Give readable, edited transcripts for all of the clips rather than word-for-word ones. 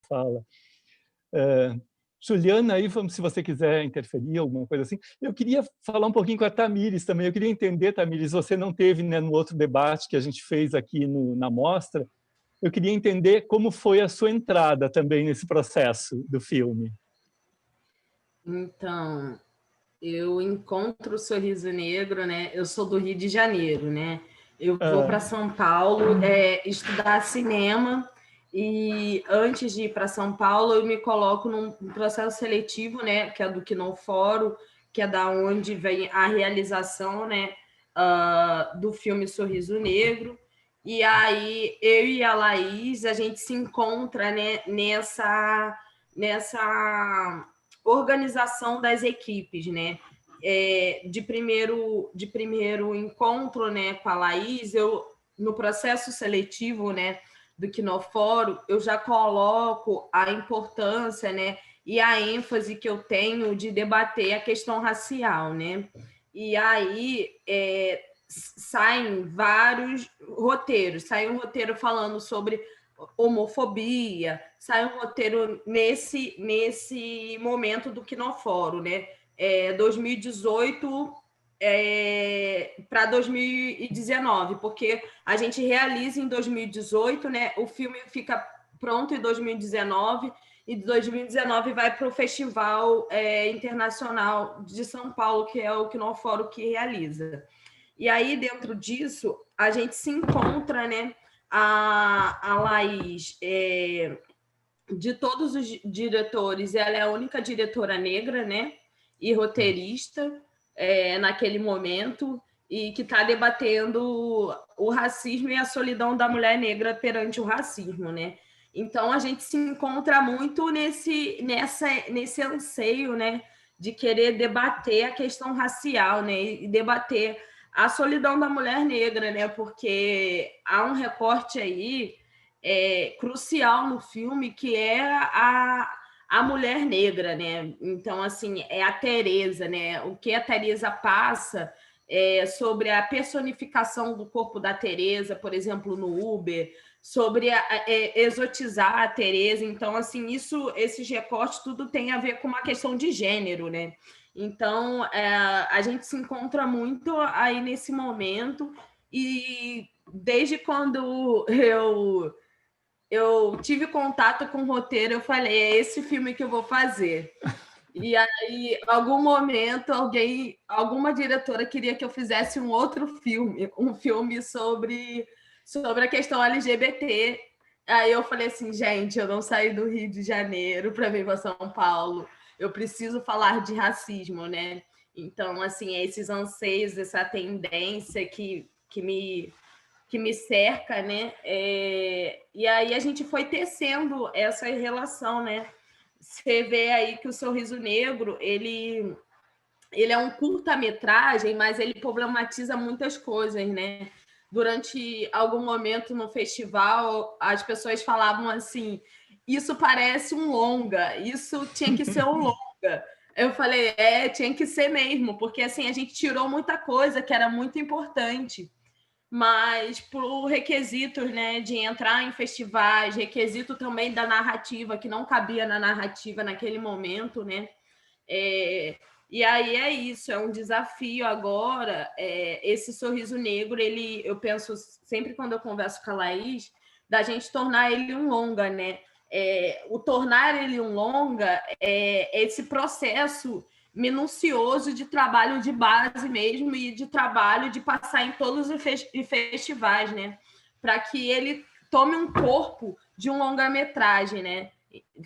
fala. Juliana, aí, se você quiser interferir, alguma coisa assim. Eu queria falar um pouquinho com a Tamires também. Eu queria entender, Tamires, você não teve, né, no outro debate que a gente fez aqui na mostra, eu queria entender como foi a sua entrada também nesse processo do filme. Então, eu encontro o Sorriso Negro, né? Eu sou do Rio de Janeiro, né? Eu vou para São Paulo estudar cinema e antes de ir para São Paulo eu me coloco num processo seletivo, né? Que é do Quinofórum, que é da onde vem a realização, né? Do filme Sorriso Negro. E aí eu e a Laís a gente se encontra, né? Nessa organização das equipes, né? De primeiro encontro, né, com a Laís, no processo seletivo, né, do Quinofórum, eu já coloco a importância, né, e a ênfase que eu tenho de debater a questão racial, né? E aí saem vários roteiros, sai um roteiro falando sobre homofobia, sai um roteiro nesse momento do Quinofórum, né? 2018 para 2019, porque a gente realiza em 2018, né? O filme fica pronto em 2019 e 2019 vai para o Festival Internacional de São Paulo, que é o Quinofórum que realiza. E aí, dentro disso, a gente se encontra, né? A Laís, de todos os diretores, ela é a única diretora negra, né? E roteirista naquele momento, e que está debatendo o racismo e a solidão da mulher negra perante o racismo, né? Então, a gente se encontra muito nesse anseio, né? De querer debater a questão racial, né? E debater a solidão da mulher negra, né? Porque há um recorte aí crucial no filme, que é a mulher negra, né? Então, assim, é a Teresa, né? O que a Teresa passa sobre a personificação do corpo da Teresa, por exemplo, no Uber, sobre exotizar a Teresa. Então, assim, esses recortes tudo tem a ver com uma questão de gênero, né? Então, a gente se encontra muito aí nesse momento, e desde quando eu tive contato com o roteiro, eu falei, é esse filme que eu vou fazer. E aí, em algum momento, alguma diretora queria que eu fizesse um outro filme, um filme sobre a questão LGBT. Aí eu falei assim, gente, eu não saí do Rio de Janeiro para vir para São Paulo, eu preciso falar de racismo, né? Então, assim, esses anseios, essa tendência que me cerca, né? E aí a gente foi tecendo essa relação, né? Você vê aí que o Sorriso Negro, ele é um curta-metragem, mas ele problematiza muitas coisas, né? Durante algum momento no festival, as pessoas falavam assim, isso parece um longa, isso tinha que ser um longa. Eu falei, tinha que ser mesmo, porque assim, a gente tirou muita coisa que era muito importante, mas por requisitos, né, de entrar em festivais, requisito também da narrativa, que não cabia na narrativa naquele momento, né? E aí é isso, é um desafio agora. Esse Sorriso Negro, eu penso sempre quando eu converso com a Laís, da gente tornar ele um longa, né? O tornar ele um longa é esse processo minucioso de trabalho de base mesmo, e de trabalho de passar em todos os festivais, né? Para que ele tome um corpo de um longa-metragem, né?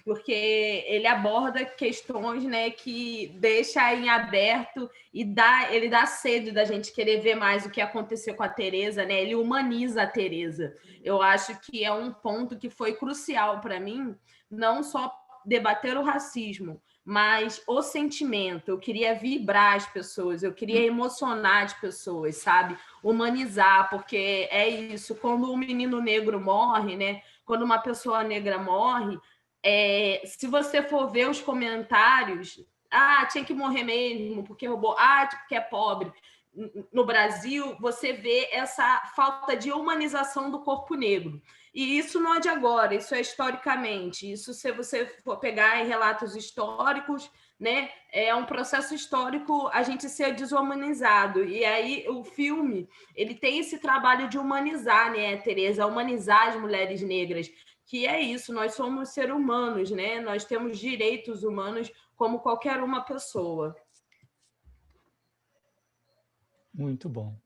Porque ele aborda questões, né, que deixa em aberto e ele dá sede da gente querer ver mais o que aconteceu com a Teresa, né? Ele humaniza a Teresa. Eu acho que é um ponto que foi crucial para mim, não só debater o racismo, mas o sentimento. Eu queria vibrar as pessoas, eu queria emocionar as pessoas, sabe? Humanizar, porque é isso. Quando um menino negro morre, né? Quando uma pessoa negra morre, se você for ver os comentários, tinha que morrer mesmo, porque roubou, porque é pobre. No Brasil, você vê essa falta de humanização do corpo negro. E isso não é de agora, isso é historicamente. Isso, se você for pegar em relatos históricos, né, é um processo histórico a gente ser desumanizado. E aí o filme, ele tem esse trabalho de humanizar, né, Tereza, humanizar as mulheres negras, que é isso, nós somos seres humanos, né? Nós temos direitos humanos como qualquer uma pessoa. Muito bom.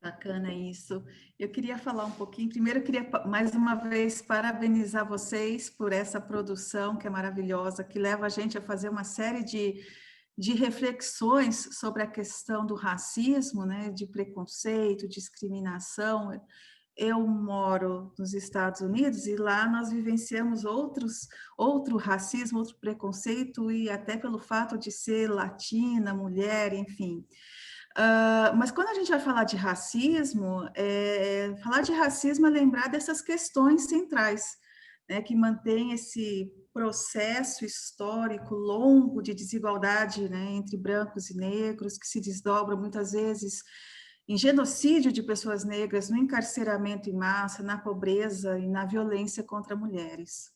Bacana isso. Eu queria falar um pouquinho. Primeiro, eu queria mais uma vez parabenizar vocês por essa produção que é maravilhosa, que leva a gente a fazer uma série de reflexões sobre a questão do racismo, né, de preconceito, discriminação. Eu moro nos Estados Unidos e lá nós vivenciamos outro racismo, outro preconceito, e até pelo fato de ser latina, mulher, enfim. Mas quando a gente vai falar de racismo é lembrar dessas questões centrais, né, que mantém esse processo histórico longo de desigualdade, né, entre brancos e negros, que se desdobra muitas vezes em genocídio de pessoas negras, no encarceramento em massa, na pobreza e na violência contra mulheres.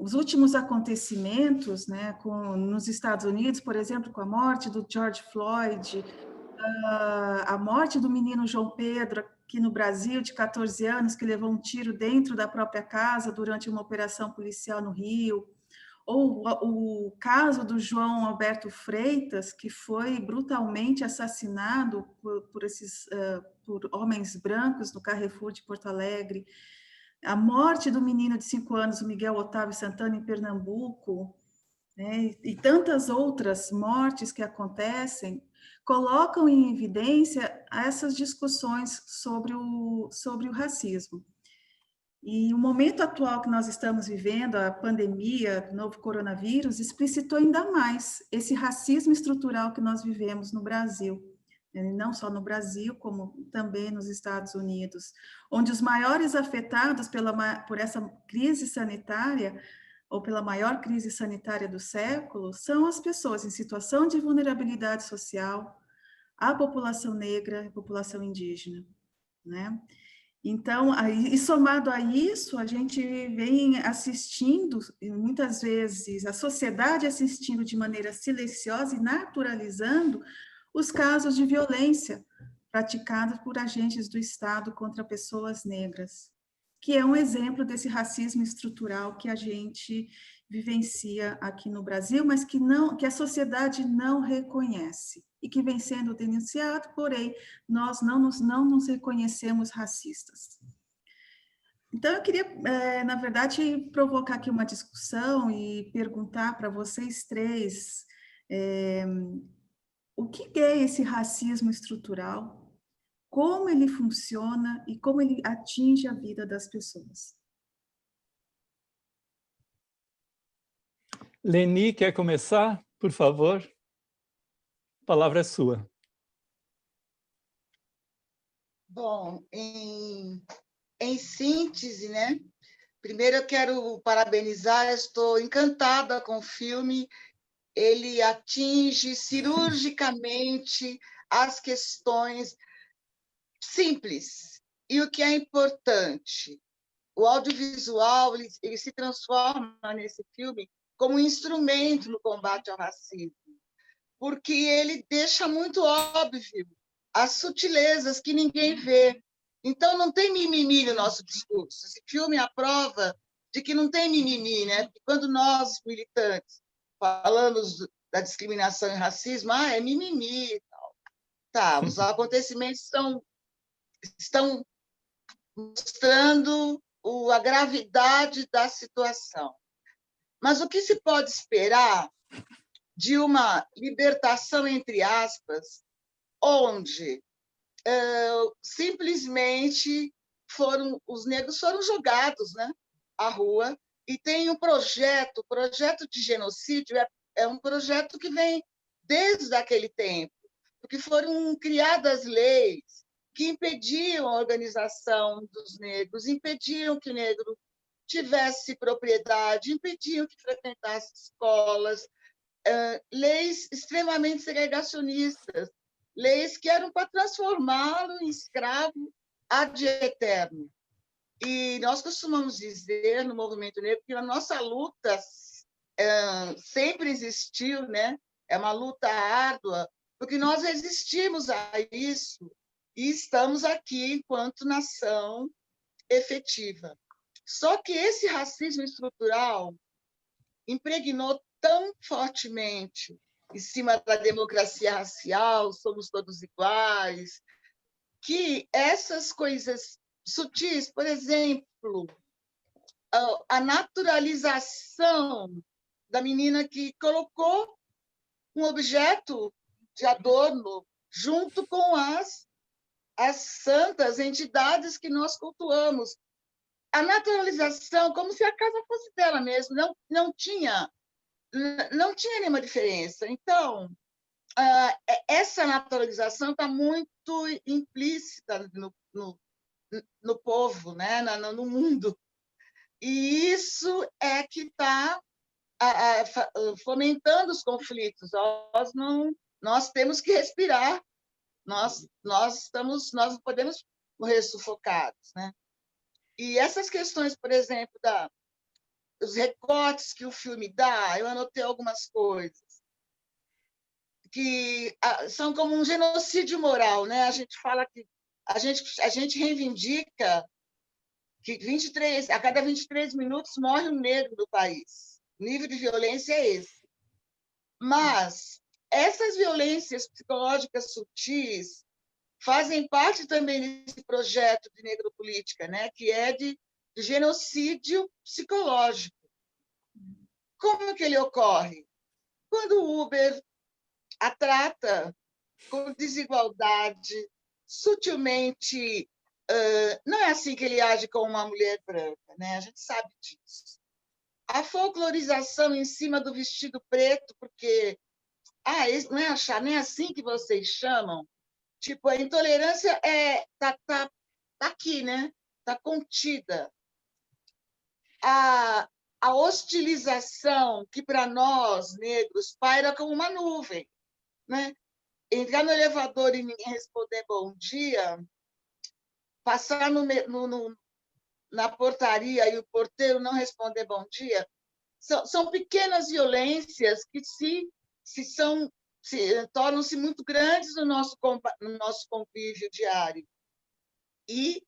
Os últimos acontecimentos, né, nos Estados Unidos, por exemplo, com a morte do George Floyd, a morte do menino João Pedro, aqui no Brasil, de 14 anos, que levou um tiro dentro da própria casa durante uma operação policial no Rio, ou o caso do João Alberto Freitas, que foi brutalmente assassinado por homens brancos no Carrefour de Porto Alegre, a morte do menino de 5 anos, o Miguel Otávio Santana, em Pernambuco, né, e tantas outras mortes que acontecem, colocam em evidência essas discussões sobre o racismo. E o momento atual que nós estamos vivendo, a pandemia do novo coronavírus, explicitou ainda mais esse racismo estrutural que nós vivemos no Brasil. Não só no Brasil, como também nos Estados Unidos, onde os maiores afetados por essa crise sanitária, ou pela maior crise sanitária do século, são as pessoas em situação de vulnerabilidade social, a população negra, a população indígena, né? Então, e somado a isso, a gente vem assistindo, e muitas vezes a sociedade assistindo de maneira silenciosa e naturalizando os casos de violência praticados por agentes do Estado contra pessoas negras, que é um exemplo desse racismo estrutural que a gente vivencia aqui no Brasil, mas que a sociedade não reconhece e que vem sendo denunciado, porém, nós não nos reconhecemos racistas. Então, eu queria, na verdade, provocar aqui uma discussão e perguntar para vocês três o que é esse racismo estrutural, como ele funciona e como ele atinge a vida das pessoas. Leni, quer começar, por favor? A palavra é sua. Bom, em síntese, né? Primeiro eu quero parabenizar, estou encantada com o filme. Ele atinge cirurgicamente as questões simples. E o que é importante, o audiovisual ele se transforma nesse filme como um instrumento no combate ao racismo, porque ele deixa muito óbvio as sutilezas que ninguém vê. Então, não tem mimimi no nosso discurso. Esse filme é a prova de que não tem mimimi, né? Porque quando nós, militantes, falamos da discriminação e racismo, é mimimi e tal. Tá, os acontecimentos estão mostrando a gravidade da situação. Mas o que se pode esperar de uma libertação, entre aspas, onde simplesmente os negros foram jogados, né, à rua, e tem um projeto de genocídio, é um projeto que vem desde aquele tempo, porque foram criadas leis que impediam a organização dos negros, impediam que o negro tivesse propriedade, impediam que frequentasse escolas, leis extremamente segregacionistas, leis que eram para transformá-lo em escravo ad eterno. E nós costumamos dizer no movimento negro que a nossa luta sempre existiu, né? É uma luta árdua, porque nós resistimos a isso e estamos aqui enquanto nação efetiva. Só que esse racismo estrutural impregnou tão fortemente em cima da democracia racial, somos todos iguais, que essas coisas sutis, por exemplo, a naturalização da menina que colocou um objeto de adorno junto com as santas entidades que nós cultuamos. A naturalização, como se a casa fosse dela mesmo, não tinha nenhuma diferença. Então, essa naturalização está muito implícita no povo, né? No mundo. E isso é que está fomentando os conflitos. Nós temos que respirar. Nós não podemos morrer sufocados, né? E essas questões, por exemplo, os recortes que o filme dá, eu anotei algumas coisas que são como um genocídio moral, né? A gente fala que a gente reivindica que a cada 23 minutos morre um negro no país. O nível de violência é esse. Mas essas violências psicológicas sutis fazem parte também desse projeto de negropolítica, né? Que é de genocídio psicológico. Como que ele ocorre? Quando o Uber a trata com desigualdade, sutilmente, não é assim que ele age com uma mulher branca, né? A gente sabe disso. A folclorização em cima do vestido preto, porque não é assim que vocês chamam? Tipo, a intolerância tá aqui, né? Está contida. A hostilização que para nós negros paira como uma nuvem, né? Entrar no elevador e ninguém responder bom dia, passar na portaria e o porteiro não responder bom dia, são pequenas violências que tornam-se muito grandes no nosso convívio diário. E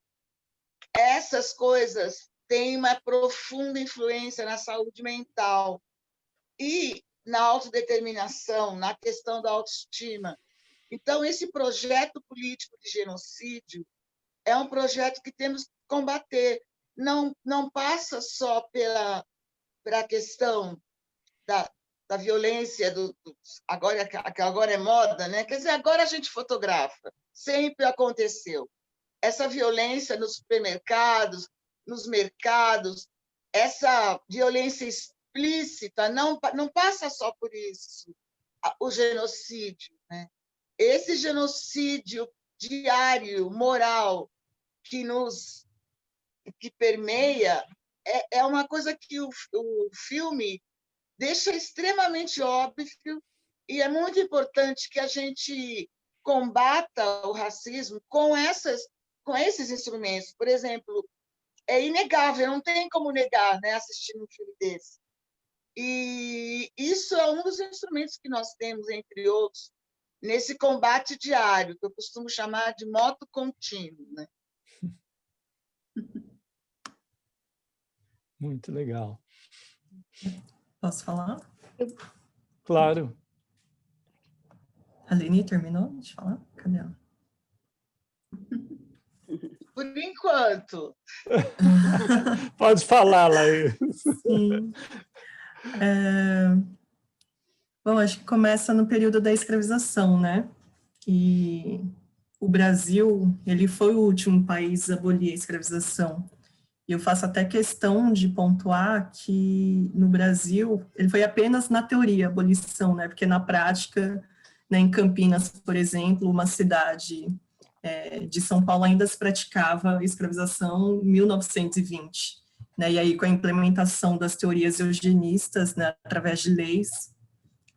essas coisas têm uma profunda influência na saúde mental e na autodeterminação, na questão da autoestima. Então, esse projeto político de genocídio é um projeto que temos que combater. Não passa só pela questão da violência, que agora é moda, né? Quer dizer, agora a gente fotografa. Sempre aconteceu. Essa violência nos supermercados, nos mercados, essa violência explícita, não passa só por isso, o genocídio, né? Esse genocídio diário, moral, que permeia, é uma coisa que o filme deixa extremamente óbvio, e é muito importante que a gente combata o racismo com esses instrumentos. Por exemplo, é inegável, não tem como negar, né, assistindo um filme desse. E isso é um dos instrumentos que nós temos, entre outros, nesse combate diário, que eu costumo chamar de moto contínuo, né? Muito legal. Posso falar? Claro. A Aline terminou de falar? Cadê ela? Por enquanto. Pode falar, Laís. Sim. Bom, acho que começa no período da escravização, né? E o Brasil, ele foi o último país a abolir a escravização. E eu faço até questão de pontuar que, no Brasil, ele foi apenas na teoria a abolição, né? Porque na prática, né, em Campinas, por exemplo, uma cidade de São Paulo ainda se praticava escravização em 1920. Né? E aí, com a implementação das teorias eugenistas, né, através de leis,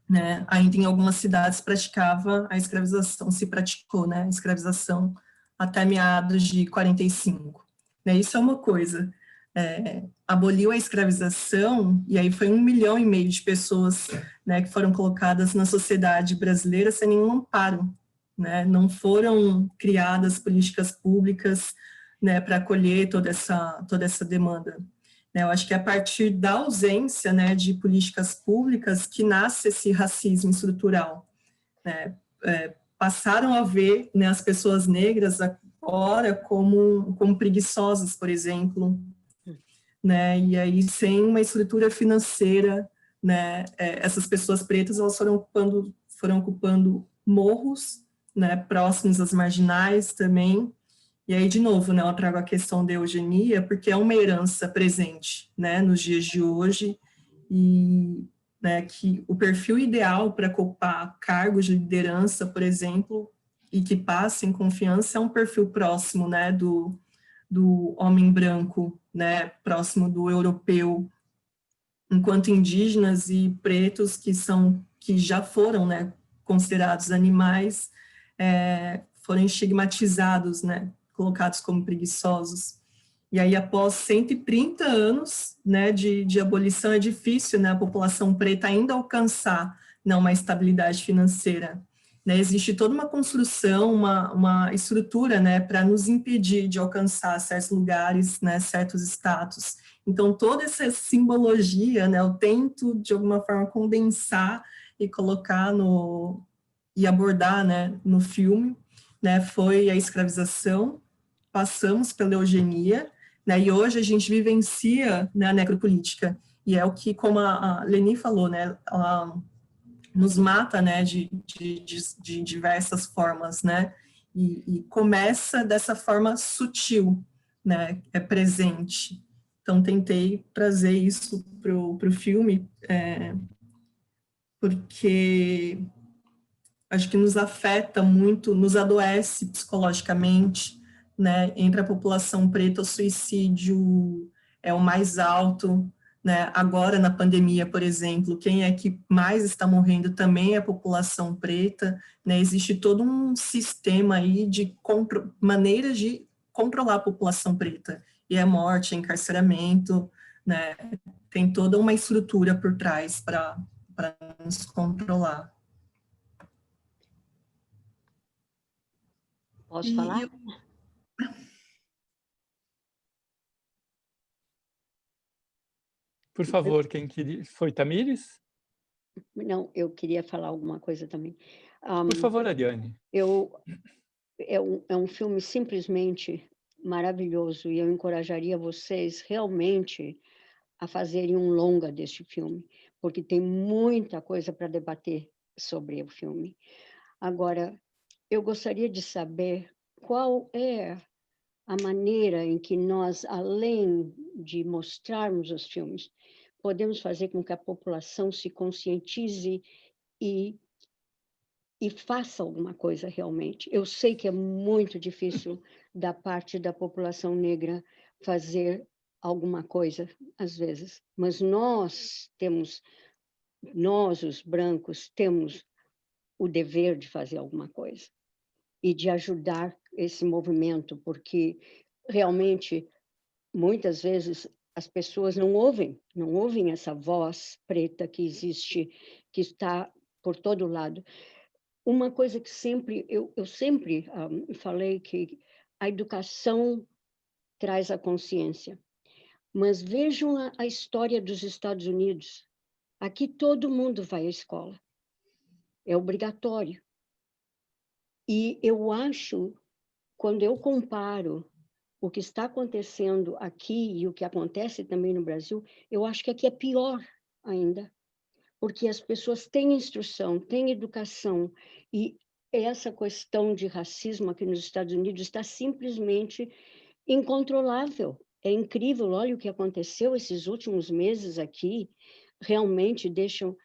né, ainda em algumas cidades se praticou, né, a escravização até meados de 45. Né? Isso é uma coisa. Aboliu a escravização, e aí foi 1,5 milhão de pessoas, né, que foram colocadas na sociedade brasileira sem nenhum amparo. Né? Não foram criadas políticas públicas, né, para acolher toda essa demanda. Eu acho que é a partir da ausência, né, de políticas públicas que nasce esse racismo estrutural. Né? Passaram a ver, né, as pessoas negras agora como preguiçosas, por exemplo, né? E aí sem uma estrutura financeira, né, essas pessoas pretas elas foram ocupando morros, né, próximos às marginais também. E aí, de novo, né, eu trago a questão da eugenia, porque é uma herança presente, né, nos dias de hoje, e, né, que o perfil ideal para ocupar cargos de liderança, por exemplo, e que passem confiança, é um perfil próximo, né, do homem branco, né, próximo do europeu, enquanto indígenas e pretos que já foram, né, considerados animais, foram estigmatizados, né, colocados como preguiçosos. E aí, após 130 anos, né, de abolição, é difícil, né, a população preta ainda alcançar, né, uma estabilidade financeira. Né, existe toda uma construção, uma estrutura, né, para nos impedir de alcançar certos lugares, né, certos status. Então, toda essa simbologia, né, eu tento, de alguma forma, condensar e colocar e abordar, né, no filme, né, foi a escravização, passamos pela eugenia, né, e hoje a gente vivencia, né, a necropolítica, e é o que, como a Leni falou, né, ela nos mata, né, de diversas formas, né, e começa dessa forma sutil, né, presente. Então, tentei trazer isso para o filme, porque acho que nos afeta muito, nos adoece psicologicamente, né, entre a população preta, o suicídio é o mais alto, né, agora na pandemia, por exemplo, quem é que mais está morrendo também é a população preta, né, existe todo um sistema aí de maneiras de controlar a população preta, e a morte, encarceramento, né, tem toda uma estrutura por trás para nos controlar. Posso falar? Por favor, quem queria? Foi Tamires? Não, eu queria falar alguma coisa também. Por favor, Ariane. É um filme simplesmente maravilhoso e eu encorajaria vocês realmente a fazerem um longa deste filme, porque tem muita coisa para debater sobre o filme. Agora, eu gostaria de saber qual é a maneira em que nós, além de mostrarmos os filmes, podemos fazer com que a população se conscientize e faça alguma coisa realmente. Eu sei que é muito difícil da parte da população negra fazer alguma coisa, às vezes, mas nós, os brancos, temos o dever de fazer alguma coisa e de ajudar esse movimento, porque realmente, muitas vezes, as pessoas não ouvem essa voz preta que existe, que está por todo lado. Uma coisa que eu sempre falei que a educação traz a consciência, mas vejam a história dos Estados Unidos. Aqui todo mundo vai à escola, é obrigatório. E eu acho, quando eu comparo o que está acontecendo aqui e o que acontece também no Brasil, eu acho que aqui é pior ainda, porque as pessoas têm instrução, têm educação, e essa questão de racismo aqui nos Estados Unidos está simplesmente incontrolável. É incrível, olha o que aconteceu esses últimos meses aqui, realmente deixam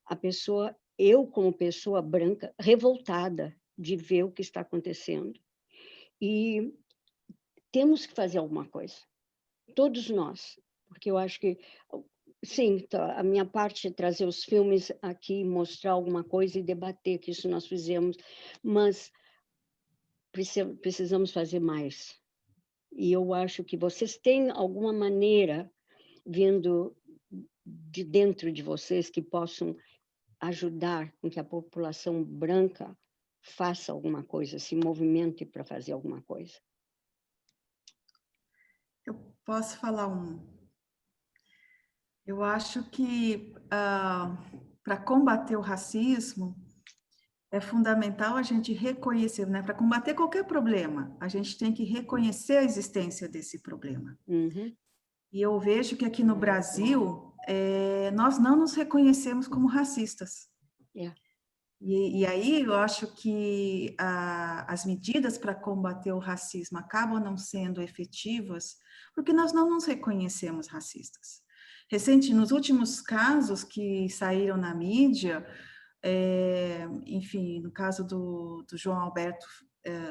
a pessoa, eu como pessoa branca, revoltada de ver o que está acontecendo. E temos que fazer alguma coisa, todos nós, porque eu acho que, sim, a minha parte é trazer os filmes aqui, mostrar alguma coisa e debater, que isso nós fizemos, mas precisamos fazer mais. E eu acho que vocês têm alguma maneira vindo de dentro de vocês que possam ajudar com que a população branca faça alguma coisa, se movimente para fazer alguma coisa. Eu posso falar um. Eu acho que para combater o racismo é fundamental a gente reconhecer, né? Para combater qualquer problema, a gente tem que reconhecer a existência desse problema. Uhum. E eu vejo que aqui no Brasil nós não nos reconhecemos como racistas. Yeah. E aí eu acho que as medidas para combater o racismo acabam não sendo efetivas porque nós não nos reconhecemos racistas. Nos últimos casos que saíram na mídia, enfim, no caso do João Alberto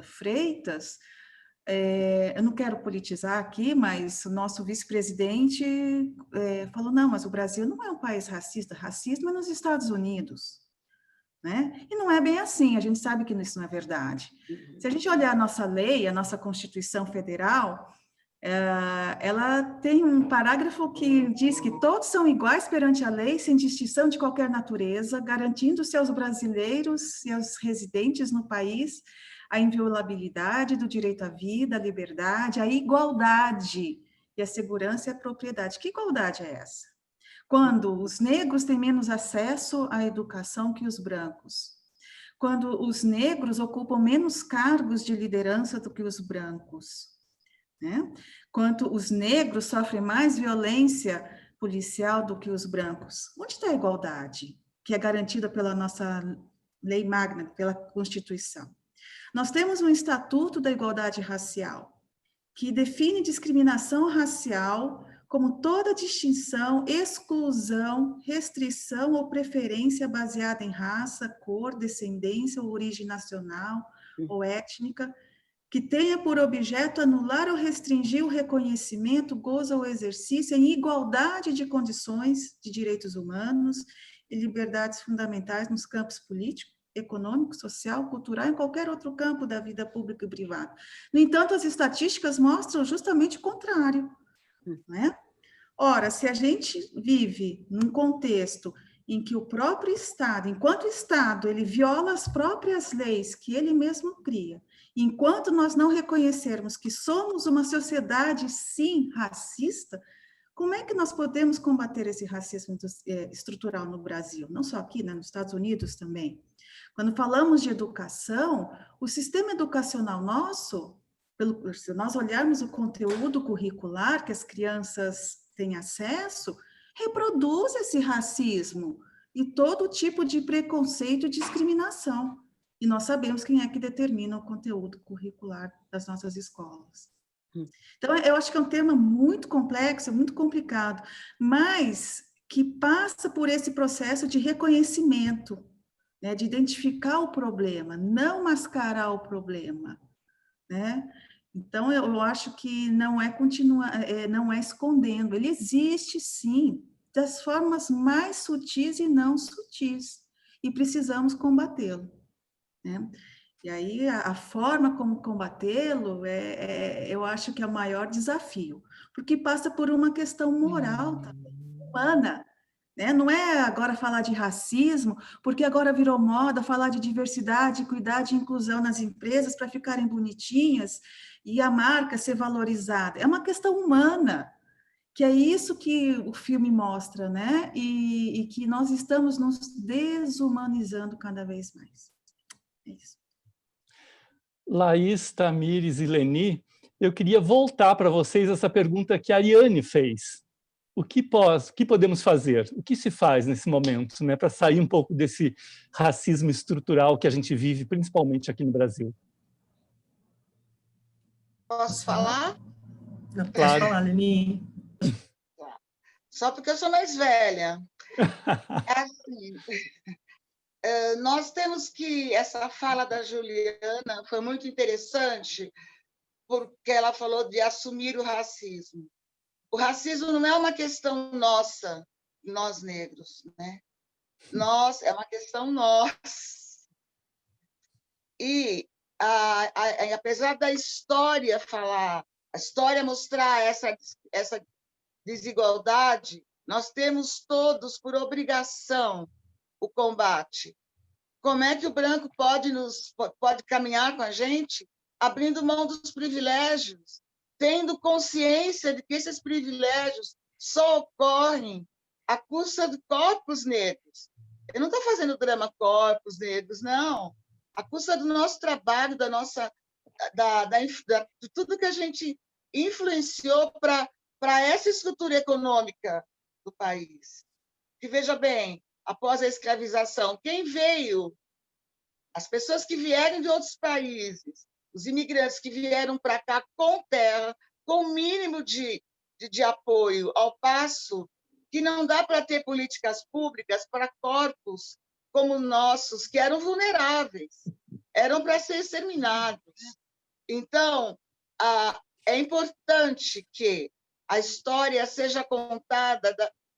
Freitas, eu não quero politizar aqui, mas o nosso vice-presidente falou, não, mas o Brasil não é um país racista, racismo é nos Estados Unidos. Né? E não é bem assim, a gente sabe que isso não é verdade. Se a gente olhar a nossa lei, a nossa Constituição Federal, ela tem um parágrafo que diz que todos são iguais perante a lei, sem distinção de qualquer natureza, garantindo-se aos brasileiros e aos residentes no país a inviolabilidade do direito à vida, à liberdade, à igualdade e à segurança e à propriedade. Que igualdade é essa? Quando os negros têm menos acesso à educação que os brancos, quando os negros ocupam menos cargos de liderança do que os brancos, né? Quando os negros sofrem mais violência policial do que os brancos. Onde está a igualdade, que é garantida pela nossa lei magna, pela Constituição? Nós temos um Estatuto da Igualdade Racial, que define discriminação racial como toda distinção, exclusão, restrição ou preferência baseada em raça, cor, descendência ou origem nacional ou étnica, que tenha por objeto anular ou restringir o reconhecimento, gozo ou exercício em igualdade de condições de direitos humanos e liberdades fundamentais nos campos político, econômico, social, cultural, em qualquer outro campo da vida pública e privada. No entanto, as estatísticas mostram justamente o contrário, não é? Ora, se a gente vive num contexto em que o próprio Estado, enquanto Estado, ele viola as próprias leis que ele mesmo cria, enquanto nós não reconhecermos que somos uma sociedade, sim, racista, como é que nós podemos combater esse racismo estrutural no Brasil? Não só aqui, né, nos Estados Unidos também. Quando falamos de educação, o sistema educacional nosso, se nós olharmos o conteúdo curricular que as crianças têm acesso, reproduz esse racismo e todo tipo de preconceito e discriminação. E nós sabemos quem é que determina o conteúdo curricular das nossas escolas. Então, eu acho que é um tema muito complexo, muito complicado, mas que passa por esse processo de reconhecimento, né, de identificar o problema, não mascarar o problema, né? Então, eu acho que não é não é escondendo, ele existe sim, das formas mais sutis e não sutis, e precisamos combatê-lo, né? E aí, a forma como combatê-lo, eu acho que é o maior desafio, porque passa por uma questão moral também, humana, né? Não é agora falar de racismo, porque agora virou moda falar de diversidade, equidade e inclusão nas empresas para ficarem bonitinhas e a marca ser valorizada. É uma questão humana, que é isso que o filme mostra, né? E que nós estamos nos desumanizando cada vez mais. É isso. Laís, Tamires e Leni, eu queria voltar para vocês essa pergunta que a Ariane fez. O que podemos fazer? O que se faz nesse momento, né, para sair um pouco desse racismo estrutural que a gente vive, principalmente aqui no Brasil? Posso falar? Não, pode Claro. falar, Leni. Só porque eu sou mais velha. É assim, nós temos que... Essa fala da Juliana foi muito interessante, porque ela falou de assumir o racismo. O racismo não é uma questão nossa, nós negros, né? É uma questão nossa. E apesar da história falar, a história mostrar essa desigualdade, nós temos todos, por obrigação, o combate. Como é que o branco pode caminhar com a gente? Abrindo mão dos privilégios, tendo consciência de que esses privilégios só ocorrem à custa de corpos negros. Eu não estou fazendo drama corpos negros, não. À custa do nosso trabalho, de tudo que a gente influenciou para essa estrutura econômica do país. Que, veja bem, após a escravização, quem veio? As pessoas que vieram de outros países, os imigrantes que vieram para cá com terra, com o mínimo de apoio, ao passo que não dá para ter políticas públicas para corpos como nossos, que eram vulneráveis, eram para ser exterminados. Então, é importante que a história seja contada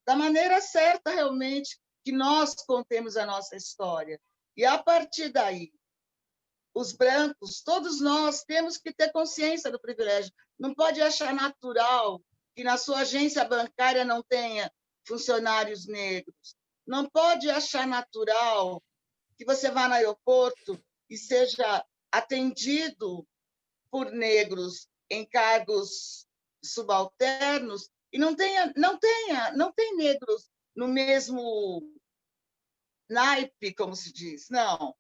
da maneira certa, realmente, que nós contemos a nossa história. E, a partir daí, os brancos, todos nós temos que ter consciência do privilégio. Não pode achar natural que na sua agência bancária não tenha funcionários negros. Não pode achar natural que você vá no aeroporto e seja atendido por negros em cargos subalternos e não tem negros no mesmo naipe, como se diz. Não.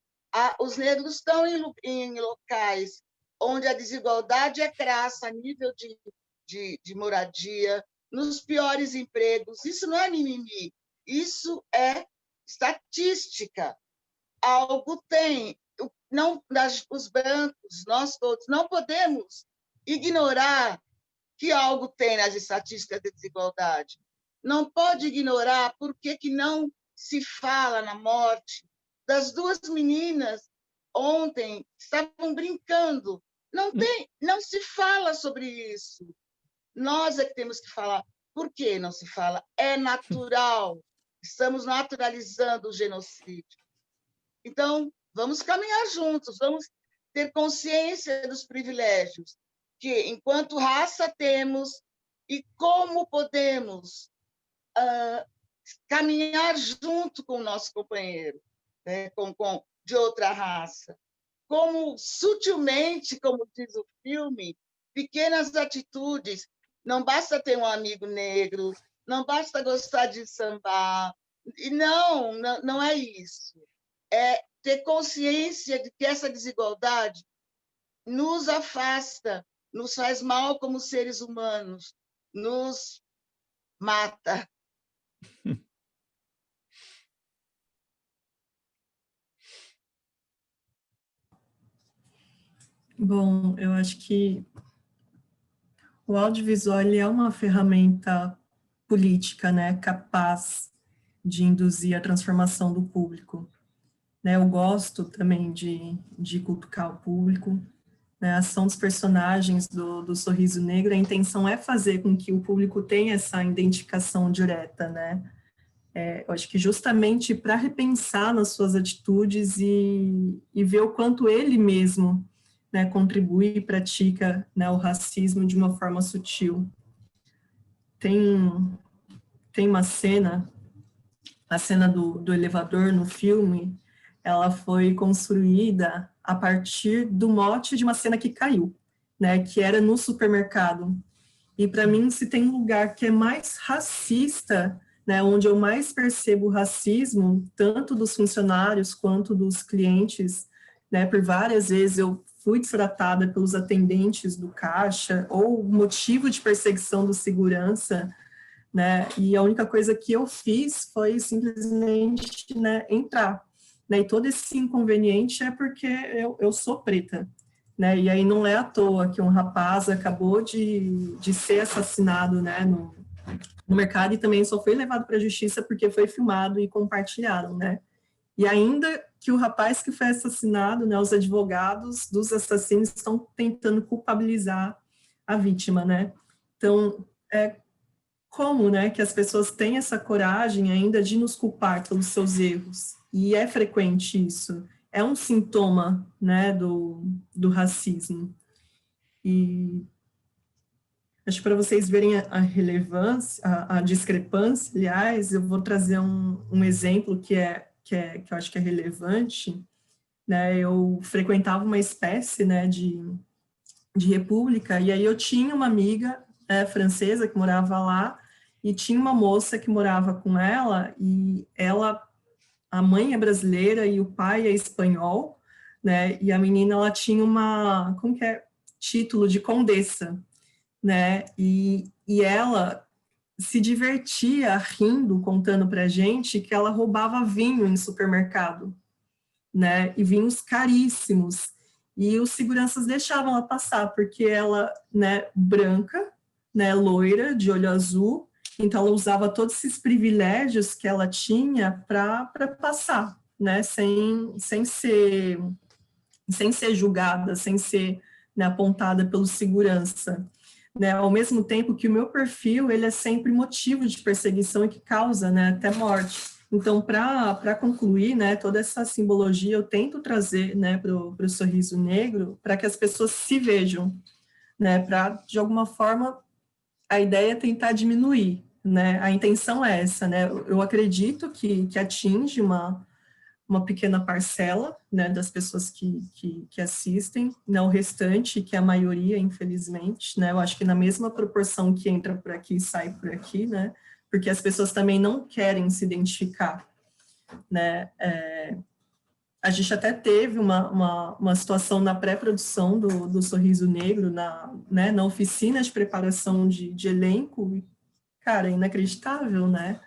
Os negros estão em locais onde a desigualdade é crassa a nível de moradia, nos piores empregos. Isso não é mimimi, isso é estatística. Algo tem. Os brancos, nós todos, não podemos ignorar que algo tem nas estatísticas de desigualdade. Não pode ignorar por que não se fala na morte das duas meninas ontem, estavam brincando. Não se fala sobre isso. Nós é que temos que falar. Por que não se fala? É natural. Estamos naturalizando o genocídio. Então, vamos caminhar juntos, vamos ter consciência dos privilégios que, enquanto raça, temos e como podemos caminhar junto com o nosso companheiro, né, de outra raça. Como, sutilmente, como diz o filme, pequenas atitudes. Não basta ter um amigo negro, não basta gostar de sambar. E não é isso. É ter consciência de que essa desigualdade nos afasta, nos faz mal como seres humanos, nos mata. Bom, eu acho que o audiovisual ele é uma ferramenta política, né, capaz de induzir a transformação do público. Né, eu gosto também de cutucar o público. Né, a ação dos personagens do Sorriso Negro, a intenção é fazer com que o público tenha essa identificação direta, né? Eu acho que justamente para repensar nas suas atitudes e ver o quanto ele mesmo, né, contribui e pratica, né, o racismo de uma forma sutil. Tem uma cena, a cena do elevador no filme, ela foi construída a partir do mote de uma cena que caiu, né, que era no supermercado. E para mim, se tem um lugar que é mais racista, né, onde eu mais percebo o racismo, tanto dos funcionários quanto dos clientes, né, por várias vezes eu fui destratada pelos atendentes do caixa, ou motivo de perseguição do segurança, né, e a única coisa que eu fiz foi simplesmente, né, entrar. Né, e todo esse inconveniente é porque eu sou preta. Né, e aí não é à toa que um rapaz acabou de ser assassinado, né, no mercado e também só foi levado para a justiça porque foi filmado e compartilharam, né? E ainda que o rapaz que foi assassinado, né, os advogados dos assassinos estão tentando culpabilizar a vítima, né? Então, como, né, que as pessoas têm essa coragem ainda de nos culpar pelos seus erros? E é frequente isso. é um sintoma, né, do racismo. E acho que para vocês verem a relevância, a discrepância, aliás, eu vou trazer um exemplo que eu acho que é relevante, né? Eu frequentava uma espécie, né, de república, e aí eu tinha uma amiga francesa que morava lá, e tinha uma moça que morava com ela, e a mãe é brasileira e o pai é espanhol, né? E a menina, ela tinha como que é? Título de condessa, né? E ela se divertia rindo, contando pra gente que ela roubava vinho em supermercado, né? E vinhos caríssimos. E os seguranças deixavam ela passar, porque ela, né, branca, né, loira, de olho azul, então ela usava todos esses privilégios que ela tinha para passar, né, sem ser julgada, sem ser, né, apontada pelo segurança. Né, ao mesmo tempo que o meu perfil, ele é sempre motivo de perseguição e que causa, né, até morte. Então, para concluir, né, toda essa simbologia eu tento trazer, né, para o sorriso negro, para que as pessoas se vejam, né, para, de alguma forma, a ideia é tentar diminuir, né, a intenção é essa, né, eu acredito que atinge uma pequena parcela, né, das pessoas que assistem, não o restante, que é a maioria, infelizmente, né, eu acho que na mesma proporção que entra por aqui e sai por aqui, né, porque as pessoas também não querem se identificar, né, a gente até teve uma situação na pré-produção do Sorriso Negro, né, na oficina de preparação de elenco, cara, inacreditável, né,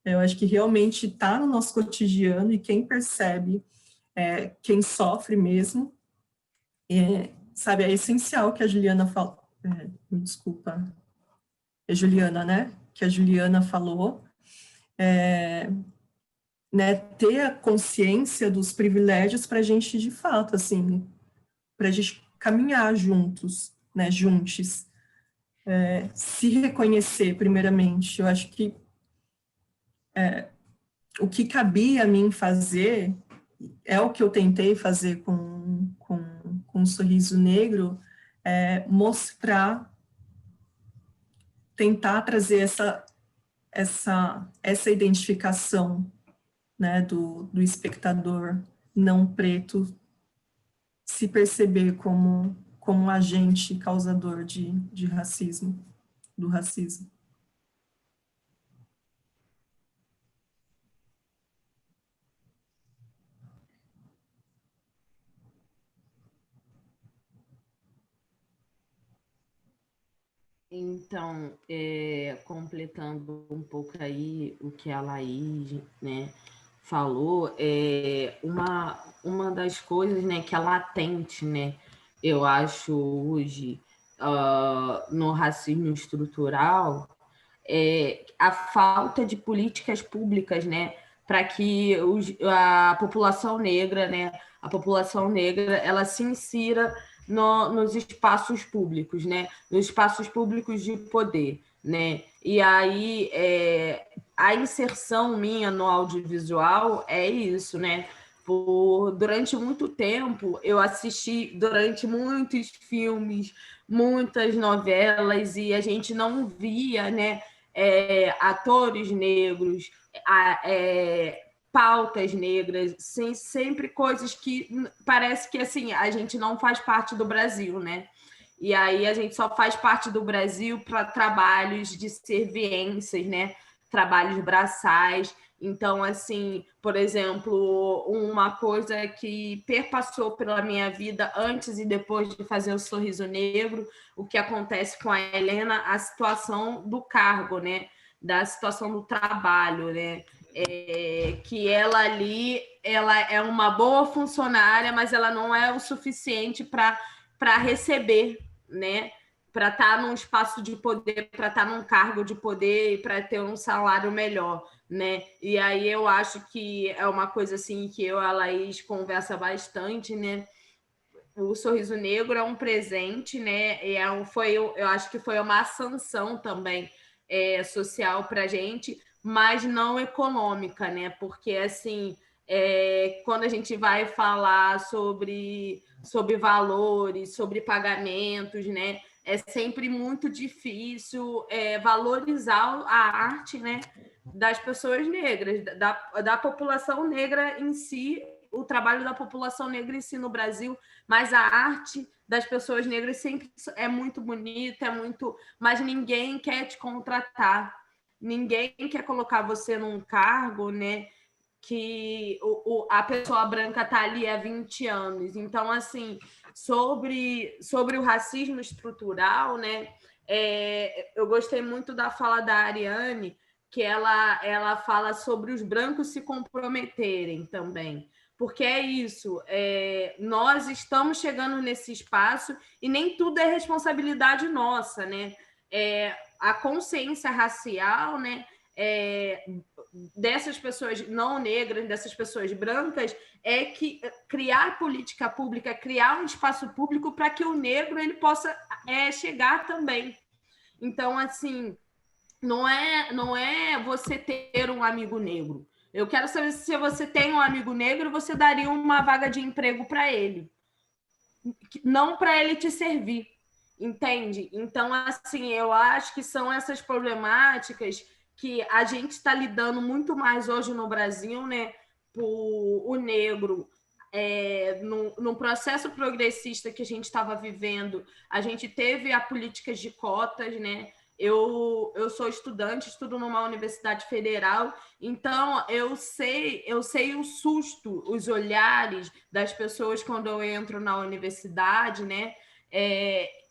eu acho que realmente está no nosso cotidiano e quem percebe, quem sofre mesmo, sabe, é essencial que a Juliana falou, desculpa, é Juliana, né, que a Juliana falou, né, ter a consciência dos privilégios para a gente, de fato, assim, para a gente caminhar juntos, né, juntos, se reconhecer, primeiramente, eu acho que o que cabia a mim fazer é o que eu tentei fazer com um Sorriso Negro, mostrar, tentar trazer essa identificação, né, do espectador não preto se perceber como um agente causador de racismo, do racismo. Então, completando um pouco aí o que a Laís, né, falou, uma das coisas, né, que é latente, né, eu acho hoje no racismo estrutural é a falta de políticas públicas, né, para que a população negra, né, ela se insira nos espaços públicos, né? Nos espaços públicos de poder, né? E aí a inserção minha no audiovisual é isso, né? Durante muito tempo eu assisti durante muitos filmes, muitas novelas e a gente não via, né? Atores negros, pautas negras, sempre coisas que parece que assim a gente não faz parte do Brasil, né? E aí a gente só faz parte do Brasil para trabalhos de serviências, né? Trabalhos braçais. Então, assim, por exemplo, uma coisa que perpassou pela minha vida antes e depois de fazer o Sorriso Negro, o que acontece com a Helena, a situação do cargo, né? Da situação do trabalho, né? Que ela ali ela é uma boa funcionária, mas ela não é o suficiente para receber, né? Para estar num espaço de poder, para estar num cargo de poder e para ter um salário melhor, né? E aí eu acho que é uma coisa assim que eu e a Laís conversa bastante, né? O Sorriso Negro é um presente, né? E eu acho que foi uma sanção também social para a gente, mas não econômica, né? Porque assim Quando a gente vai falar sobre valores, sobre pagamentos, né? É sempre muito difícil valorizar a arte, né, das pessoas negras, da população negra em si, o trabalho da população negra em si no Brasil, mas a arte das pessoas negras sempre é muito bonita, mas ninguém quer te contratar, ninguém quer colocar você num cargo, né, que a pessoa branca está ali há 20 anos. Então, assim, sobre o racismo estrutural, né, eu gostei muito da fala da Ariane, que ela fala sobre os brancos se comprometerem também. Porque é isso, nós estamos chegando nesse espaço e nem tudo é responsabilidade nossa, né? A consciência racial, né, dessas pessoas não negras, dessas pessoas brancas, é que criar política pública, criar um espaço público para que o negro ele possa chegar também. Então, assim, não é você ter um amigo negro. Eu quero saber se você tem um amigo negro, você daria uma vaga de emprego para ele, não para ele te servir, entende? Então, assim, eu acho que são essas problemáticas que a gente está lidando muito mais hoje no Brasil, né? O negro, no processo progressista que a gente estava vivendo, a gente teve a políticas de cotas, né? Eu sou estudante, estudo numa universidade federal, então eu sei o susto, os olhares das pessoas quando eu entro na universidade, né?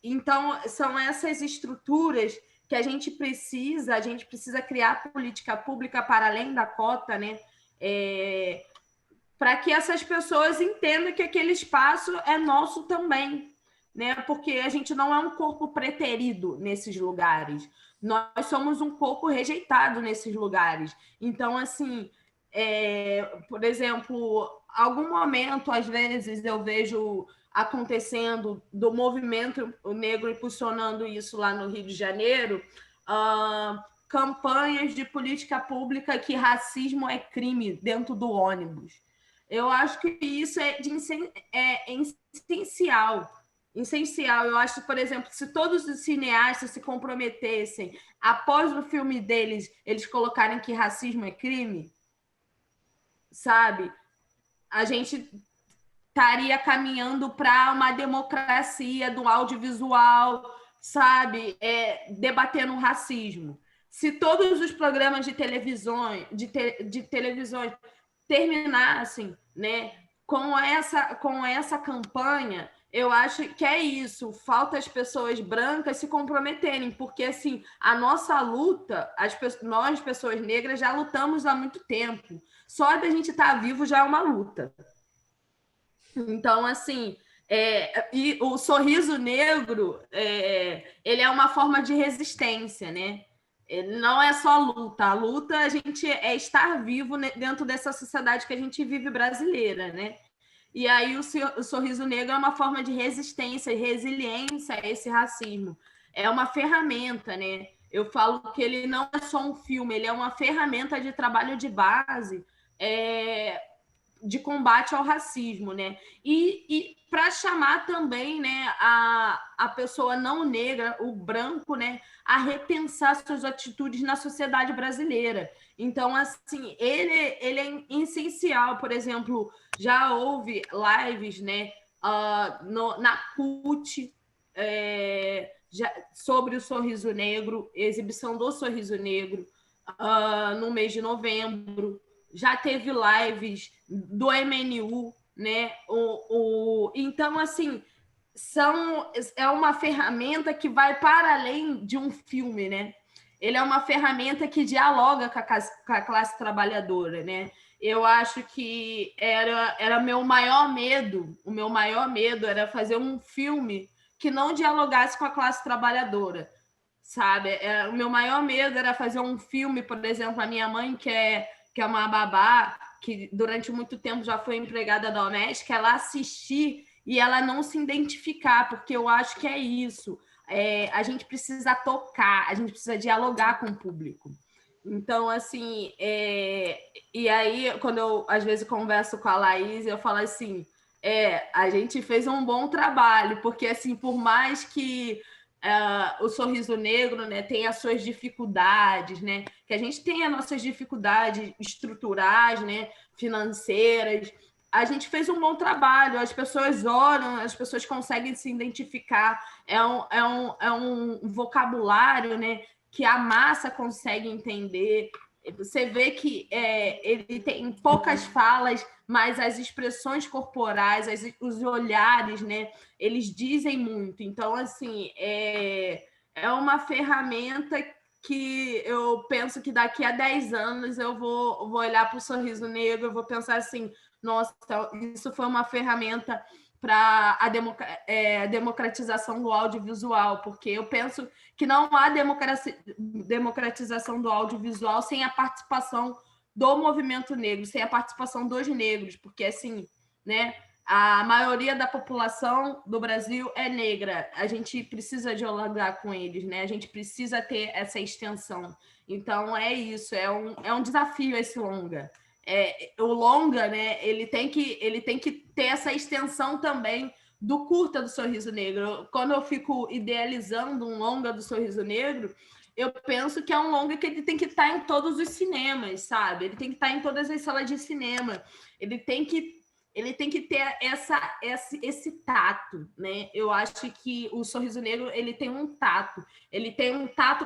Então, são essas estruturas que a gente precisa criar política pública para além da cota, né? Para que essas pessoas entendam que aquele espaço é nosso também, né? Porque a gente não é um corpo preterido nesses lugares, nós somos um corpo rejeitado nesses lugares. Então, assim, por exemplo, algum momento, às vezes, eu vejo acontecendo do movimento negro impulsionando isso lá no Rio de Janeiro, campanhas de política pública que racismo é crime dentro do ônibus. Eu acho que isso é essencial. Eu acho, por exemplo, se todos os cineastas se comprometessem, após o filme deles, eles colocarem que racismo é crime, sabe? A gente estaria caminhando para uma democracia do audiovisual, sabe? Debatendo o racismo. Se todos os programas de televisões terminassem, né, com essa campanha, eu acho que é isso. Falta as pessoas brancas se comprometerem, porque assim, a nossa luta, nós, pessoas negras, já lutamos há muito tempo. Só da gente estar vivo já é uma luta. Então, assim, e o sorriso negro, ele é uma forma de resistência, né? Não é só luta. A luta, a gente estar vivo dentro dessa sociedade que a gente vive brasileira, né? E aí o sorriso negro é uma forma de resistência e resiliência a esse racismo. É uma ferramenta, né? Eu falo que ele não é só um filme, ele é uma ferramenta de trabalho de base, de combate ao racismo, né? E para chamar também, né, a pessoa não negra, o branco, né, a repensar suas atitudes na sociedade brasileira. Então, assim, ele é essencial. Por exemplo, já houve lives, né, na CUT, sobre o Sorriso Negro, exibição do Sorriso Negro, no mês de novembro. Já teve lives do MNU, né? Então, assim, é uma ferramenta que vai para além de um filme, né? Ele é uma ferramenta que dialoga com a classe trabalhadora, né? Eu acho que era meu maior medo, o meu maior medo era fazer um filme que não dialogasse com a classe trabalhadora, sabe? O meu maior medo era fazer um filme, por exemplo, a minha mãe, que é uma babá, que durante muito tempo já foi empregada doméstica, ela assistir e ela não se identificar, porque eu acho que é isso. A gente precisa tocar, a gente precisa dialogar com o público. Então, assim, e aí, quando eu, às vezes, converso com a Laís, eu falo assim, a gente fez um bom trabalho, porque, assim, por mais que o Sorriso Negro, né, tenha as suas dificuldades, né, que a gente tenha nossas dificuldades estruturais, né, financeiras, a gente fez um bom trabalho, as pessoas olham, as pessoas conseguem se identificar, é um vocabulário, né, que a massa consegue entender. Você vê que ele tem poucas falas, mas as expressões corporais, os olhares, né, eles dizem muito. Então, assim, é uma ferramenta que eu penso que daqui a 10 anos eu vou olhar para o Sorriso Negro, eu vou pensar assim, nossa, isso foi uma ferramenta para a democratização do audiovisual, porque eu penso que não há democratização do audiovisual sem a participação do movimento negro, sem a participação dos negros, porque, assim, né, a maioria da população do Brasil é negra, a gente precisa dialogar com eles, né? A gente precisa ter essa extensão. Então, é isso, é um desafio esse longa. O longa, né, ele tem que ter essa extensão também do curta do Sorriso Negro. Quando eu fico idealizando um longa do Sorriso Negro, eu penso que é um longa que ele tem que estar em todos os cinemas, sabe? Ele tem que estar em todas as salas de cinema. Ele tem que ter esse tato, né? Eu acho que o Sorriso Negro ele tem um tato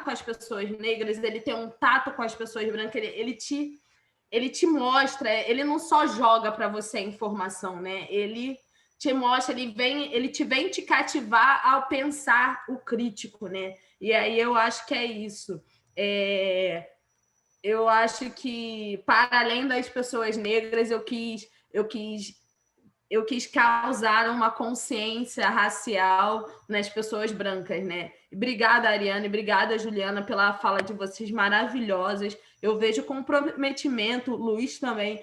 com as pessoas negras, ele tem um tato com as pessoas brancas, ele te mostra, ele não só joga para você a informação, né? Ele te mostra, ele te vem te cativar ao pensar o crítico, né? E aí eu acho que é isso. Eu acho que, para além das pessoas negras, eu quis causar uma consciência racial nas pessoas brancas, né? Obrigada, Ariane, obrigada, Juliana, pela fala de vocês maravilhosas. Eu vejo o comprometimento, Luiz também,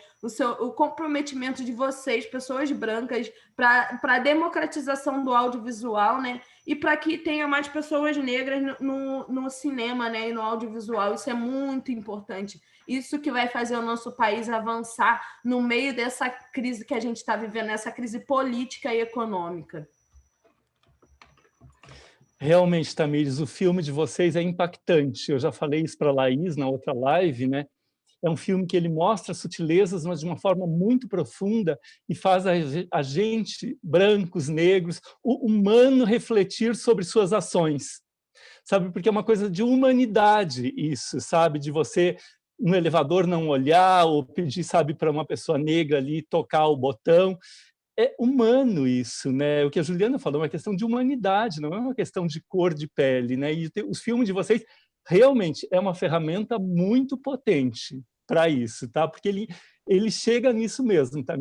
o comprometimento de vocês, pessoas brancas, para a democratização do audiovisual, né? E para que tenha mais pessoas negras no cinema, né? E no audiovisual. Isso é muito importante. Isso que vai fazer o nosso país avançar no meio dessa crise que a gente está vivendo, essa crise política e econômica. Realmente, Tamires, o filme de vocês é impactante. Eu já falei isso para a Laís na outra live, né? É um filme que ele mostra sutilezas, mas de uma forma muito profunda e faz a gente, brancos, negros, o humano refletir sobre suas ações, sabe? Porque é uma coisa de humanidade isso, sabe? De você no elevador não olhar ou pedir, sabe, para uma pessoa negra ali tocar o botão. É humano isso, né? O que a Juliana falou é uma questão de humanidade, não é uma questão de cor de pele, né? E os filmes de vocês realmente é uma ferramenta muito potente para isso, tá? Porque ele chega nisso mesmo, tá?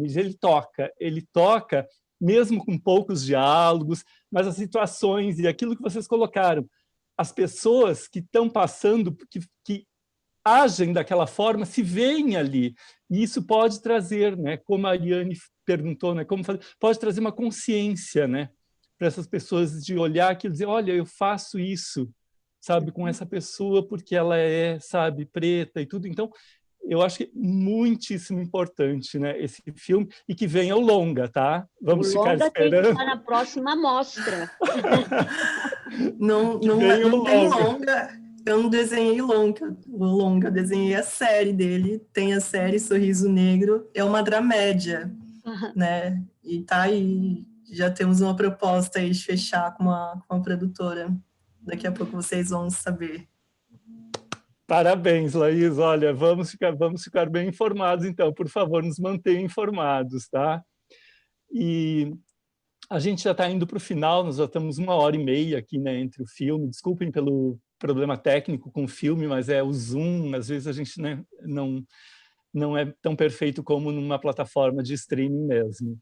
Ele toca mesmo com poucos diálogos, mas as situações e aquilo que vocês colocaram, as pessoas que estão passando, que agem daquela forma, se veem ali. E isso pode trazer, né, como a Ariane perguntou, né, pode trazer uma consciência, né, para essas pessoas de olhar aquilo e dizer, olha, eu faço isso, sabe, com essa pessoa porque ela é, sabe, preta e tudo. Então, eu acho que é muitíssimo importante, né, esse filme, e que venha o longa, tá? Vamos ficar esperando. Tem que estar na próxima mostra. Não tem longa. Eu não desenhei o longa, eu desenhei a série dele, tem a série Sorriso Negro, é uma dramédia, né? E tá aí, já temos uma proposta aí de fechar com uma produtora. Daqui a pouco vocês vão saber. Parabéns, Laís. Olha, vamos ficar bem informados, então. Por favor, nos mantenha informados, tá? E a gente já está indo para o final, nós já estamos 1h30 aqui, né, entre o filme. Desculpem pelo problema técnico com o filme, mas é o Zoom, às vezes a gente, né, não é tão perfeito como numa plataforma de streaming mesmo.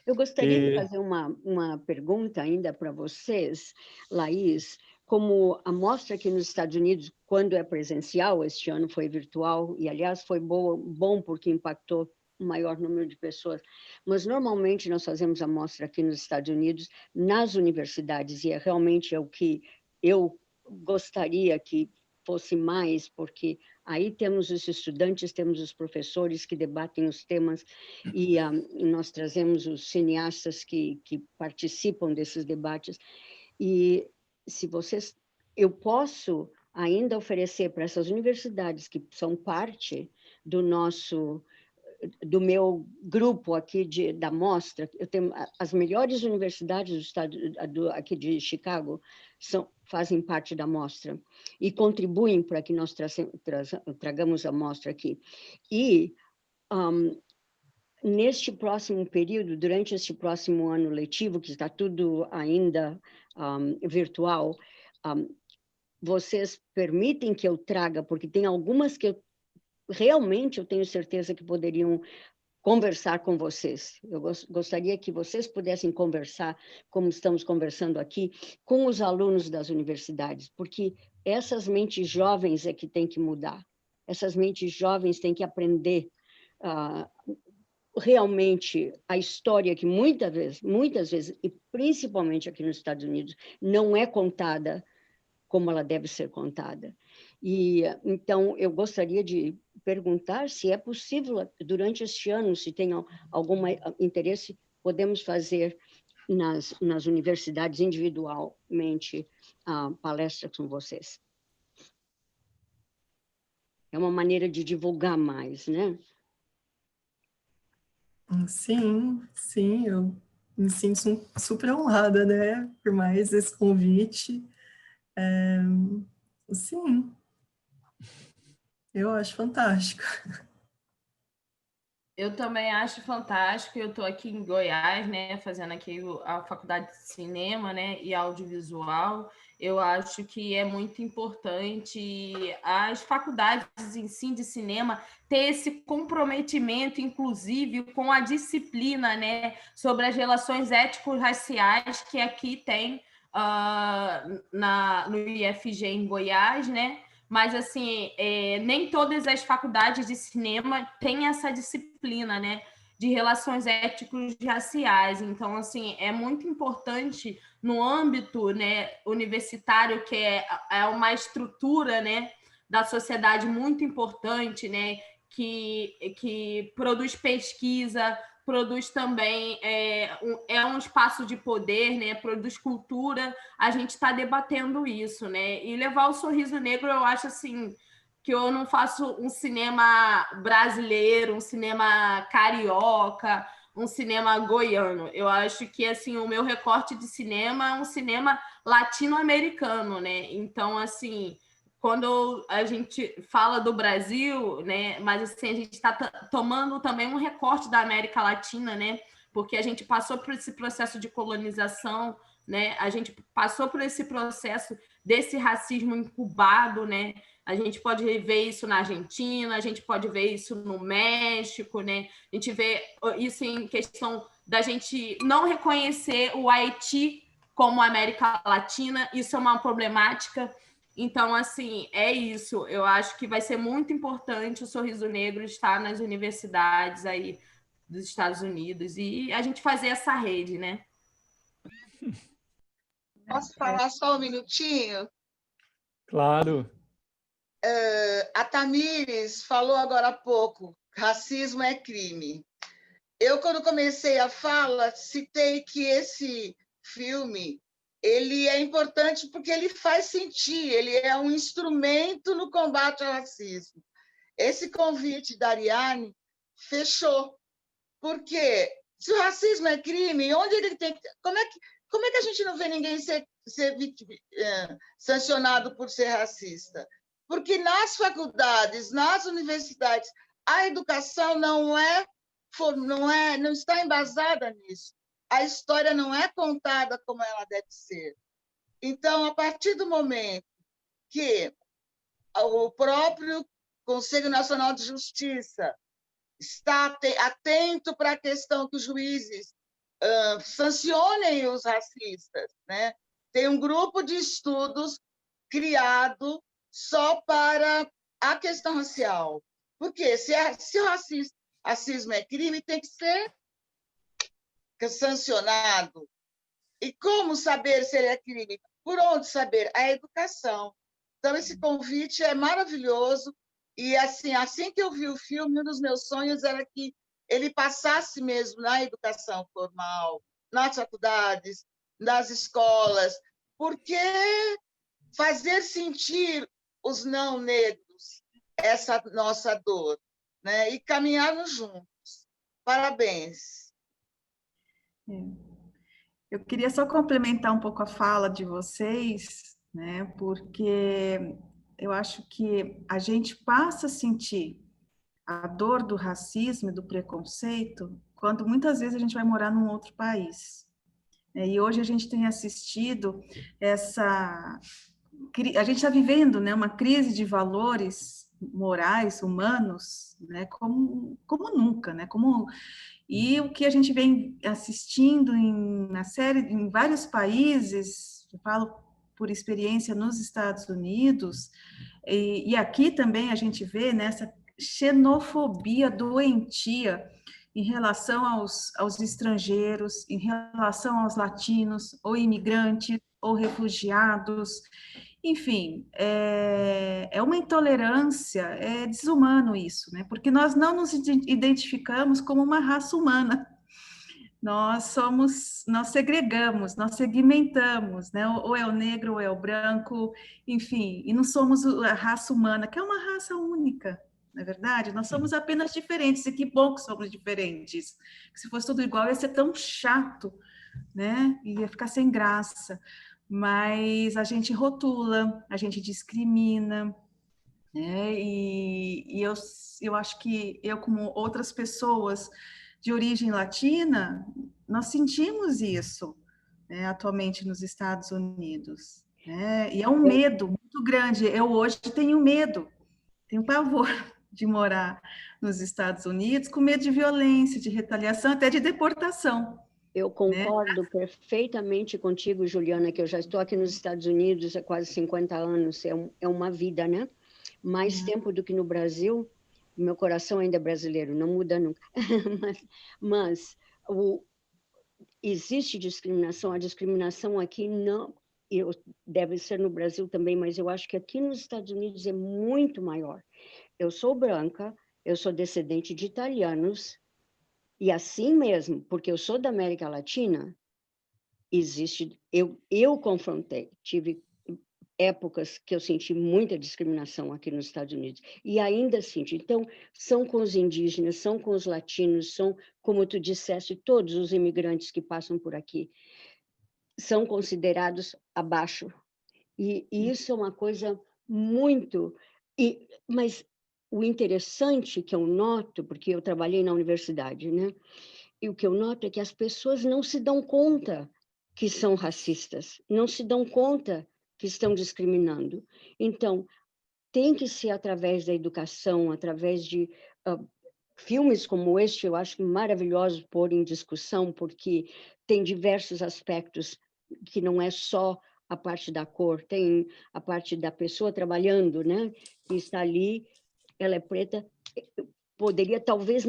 Eu gostaria de fazer uma pergunta ainda para vocês, Laís. Como a mostra aqui nos Estados Unidos, quando é presencial, este ano foi virtual, e, aliás, foi bom porque impactou um maior número de pessoas, mas normalmente nós fazemos a mostra aqui nos Estados Unidos, nas universidades, e realmente é o que eu gostaria que fosse mais, porque Aí temos os estudantes, temos os professores que debatem os temas e nós trazemos os cineastas que participam desses debates. E se vocês, eu posso ainda oferecer para essas universidades que são parte do meu grupo aqui da mostra. Eu tenho as melhores universidades do estado aqui de Chicago fazem parte da mostra e contribuem para que nós tragamos a mostra aqui. E neste próximo período, durante este próximo ano letivo, que está tudo ainda virtual, vocês permitem que eu traga, porque tem algumas que realmente eu tenho certeza que poderiam conversar com vocês. Eu gostaria que vocês pudessem conversar, como estamos conversando aqui, com os alunos das universidades, porque essas mentes jovens é que têm que mudar. Essas mentes jovens têm que aprender realmente a história que muitas vezes, e principalmente aqui nos Estados Unidos, não é contada como ela deve ser contada. E então eu gostaria de perguntar se é possível durante este ano, se tem algum interesse, podemos fazer nas universidades individualmente palestras com vocês. É uma maneira de divulgar mais, né? Sim, sim, eu me sinto super honrada, né, por mais esse convite. Sim, eu acho fantástico. Eu também acho fantástico. Eu estou aqui em Goiás, né, fazendo aqui a faculdade de cinema, né, e audiovisual. Eu acho que é muito importante as faculdades em si de cinema ter esse comprometimento, inclusive, com a disciplina, né, sobre as relações étnico-raciais que aqui tem no IFG em Goiás, né? Mas, assim, nem todas as faculdades de cinema têm essa disciplina, né, de relações étnico-raciais. Então, assim, é muito importante no âmbito, né, universitário, que é uma estrutura, né, da sociedade muito importante, né, que produz pesquisa, produz também um espaço de poder, né? Produz cultura. A gente está debatendo isso, né? E levar o Sorriso Negro, eu acho assim que eu não faço um cinema brasileiro, um cinema carioca, um cinema goiano. Eu acho que assim o meu recorte de cinema é um cinema latino-americano, né? Então, assim, quando a gente fala do Brasil, né, mas assim, a gente está tomando também um recorte da América Latina, né, porque a gente passou por esse processo de colonização, né, a gente passou por esse processo desse racismo incubado, né, a gente pode ver isso na Argentina, a gente pode ver isso no México, né, a gente vê isso em questão da gente não reconhecer o Haiti como América Latina, isso é uma problemática. Então, assim, é isso. Eu acho que vai ser muito importante o Sorriso Negro estar nas universidades aí dos Estados Unidos e a gente fazer essa rede, né? Posso falar só um minutinho? Claro. A Tamires falou agora há pouco, racismo é crime. Eu, quando comecei a fala, citei que esse filme ele é importante porque ele faz sentir, ele é um instrumento no combate ao racismo. Esse convite da Ariane fechou, porque se o racismo é crime, onde ele tem que... Como é que a gente não vê ninguém ser sancionado por ser racista? Porque nas faculdades, nas universidades, a educação não está embasada nisso. A história não é contada como ela deve ser. Então, a partir do momento que o próprio Conselho Nacional de Justiça está atento para a questão que os juízes sancionem os racistas, né? Tem um grupo de estudos criado só para a questão racial. Porque se o racismo é crime, tem que ser sancionado. E como saber se ele é crime? Por onde saber? A educação. Então, esse convite é maravilhoso. E assim que eu vi o filme, um dos meus sonhos era que ele passasse mesmo na educação formal, nas faculdades, nas escolas, porque fazer sentir os não negros essa nossa dor, né? E caminharmos juntos. Parabéns. Eu queria só complementar um pouco a fala de vocês, né? Porque eu acho que a gente passa a sentir a dor do racismo e do preconceito quando muitas vezes a gente vai morar num outro país. E hoje a gente tem assistido a gente está vivendo, né, uma crise de valores morais, humanos, né, como nunca, né, e o que a gente vem assistindo em vários países, eu falo por experiência nos Estados Unidos, e aqui também a gente vê nessa xenofobia doentia em relação aos estrangeiros, em relação aos latinos, ou imigrantes, ou refugiados. Enfim, é uma intolerância, é desumano isso, né? Porque nós não nos identificamos como uma raça humana. Nós segregamos, nós segmentamos, né? Ou é o negro, ou é o branco, enfim, e não somos a raça humana, que é uma raça única, não é verdade? Nós somos apenas diferentes, e que bom que somos diferentes. Se fosse tudo igual, ia ser tão chato, né? Ia ficar sem graça. Mas a gente rotula, a gente discrimina, né? E eu acho que eu, como outras pessoas de origem latina, nós sentimos isso, né, atualmente nos Estados Unidos, né? E é um medo muito grande. Eu hoje tenho medo, tenho pavor de morar nos Estados Unidos, com medo de violência, de retaliação, até de deportação. Eu concordo perfeitamente contigo, Juliana, que eu já estou aqui nos Estados Unidos há quase 50 anos, é uma vida, né? Mais tempo do que no Brasil. Meu coração ainda é brasileiro, não muda nunca. mas existe discriminação, a discriminação aqui não, deve ser no Brasil também, mas eu acho que aqui nos Estados Unidos é muito maior. Eu sou branca, eu sou descendente de italianos, e assim mesmo, porque eu sou da América Latina, existe, eu confrontei, tive épocas que eu senti muita discriminação aqui nos Estados Unidos, e ainda sinto. Então, são com os indígenas, são com os latinos, são, como tu disseste, todos os imigrantes que passam por aqui, são considerados abaixo. E isso é uma coisa muito... Mas o interessante que eu noto, porque eu trabalhei na universidade, né? E o que eu noto é que as pessoas não se dão conta que são racistas, não se dão conta que estão discriminando. Então, tem que ser através da educação, através de filmes como este, eu acho maravilhoso pôr em discussão, porque tem diversos aspectos que não é só a parte da cor, tem a parte da pessoa trabalhando, né? Que está ali, ela é preta, poderia talvez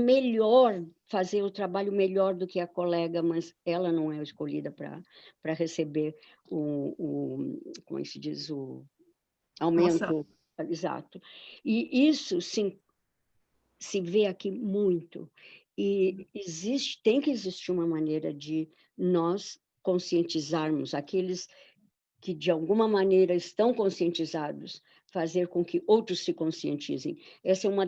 fazer o trabalho melhor do que a colega, mas ela não é escolhida para receber como é que se diz, o aumento. Exato. E isso sim, se vê aqui muito. E tem que existir uma maneira de nós conscientizarmos aqueles que de alguma maneira estão conscientizados, fazer com que outros se conscientizem. Essa é uma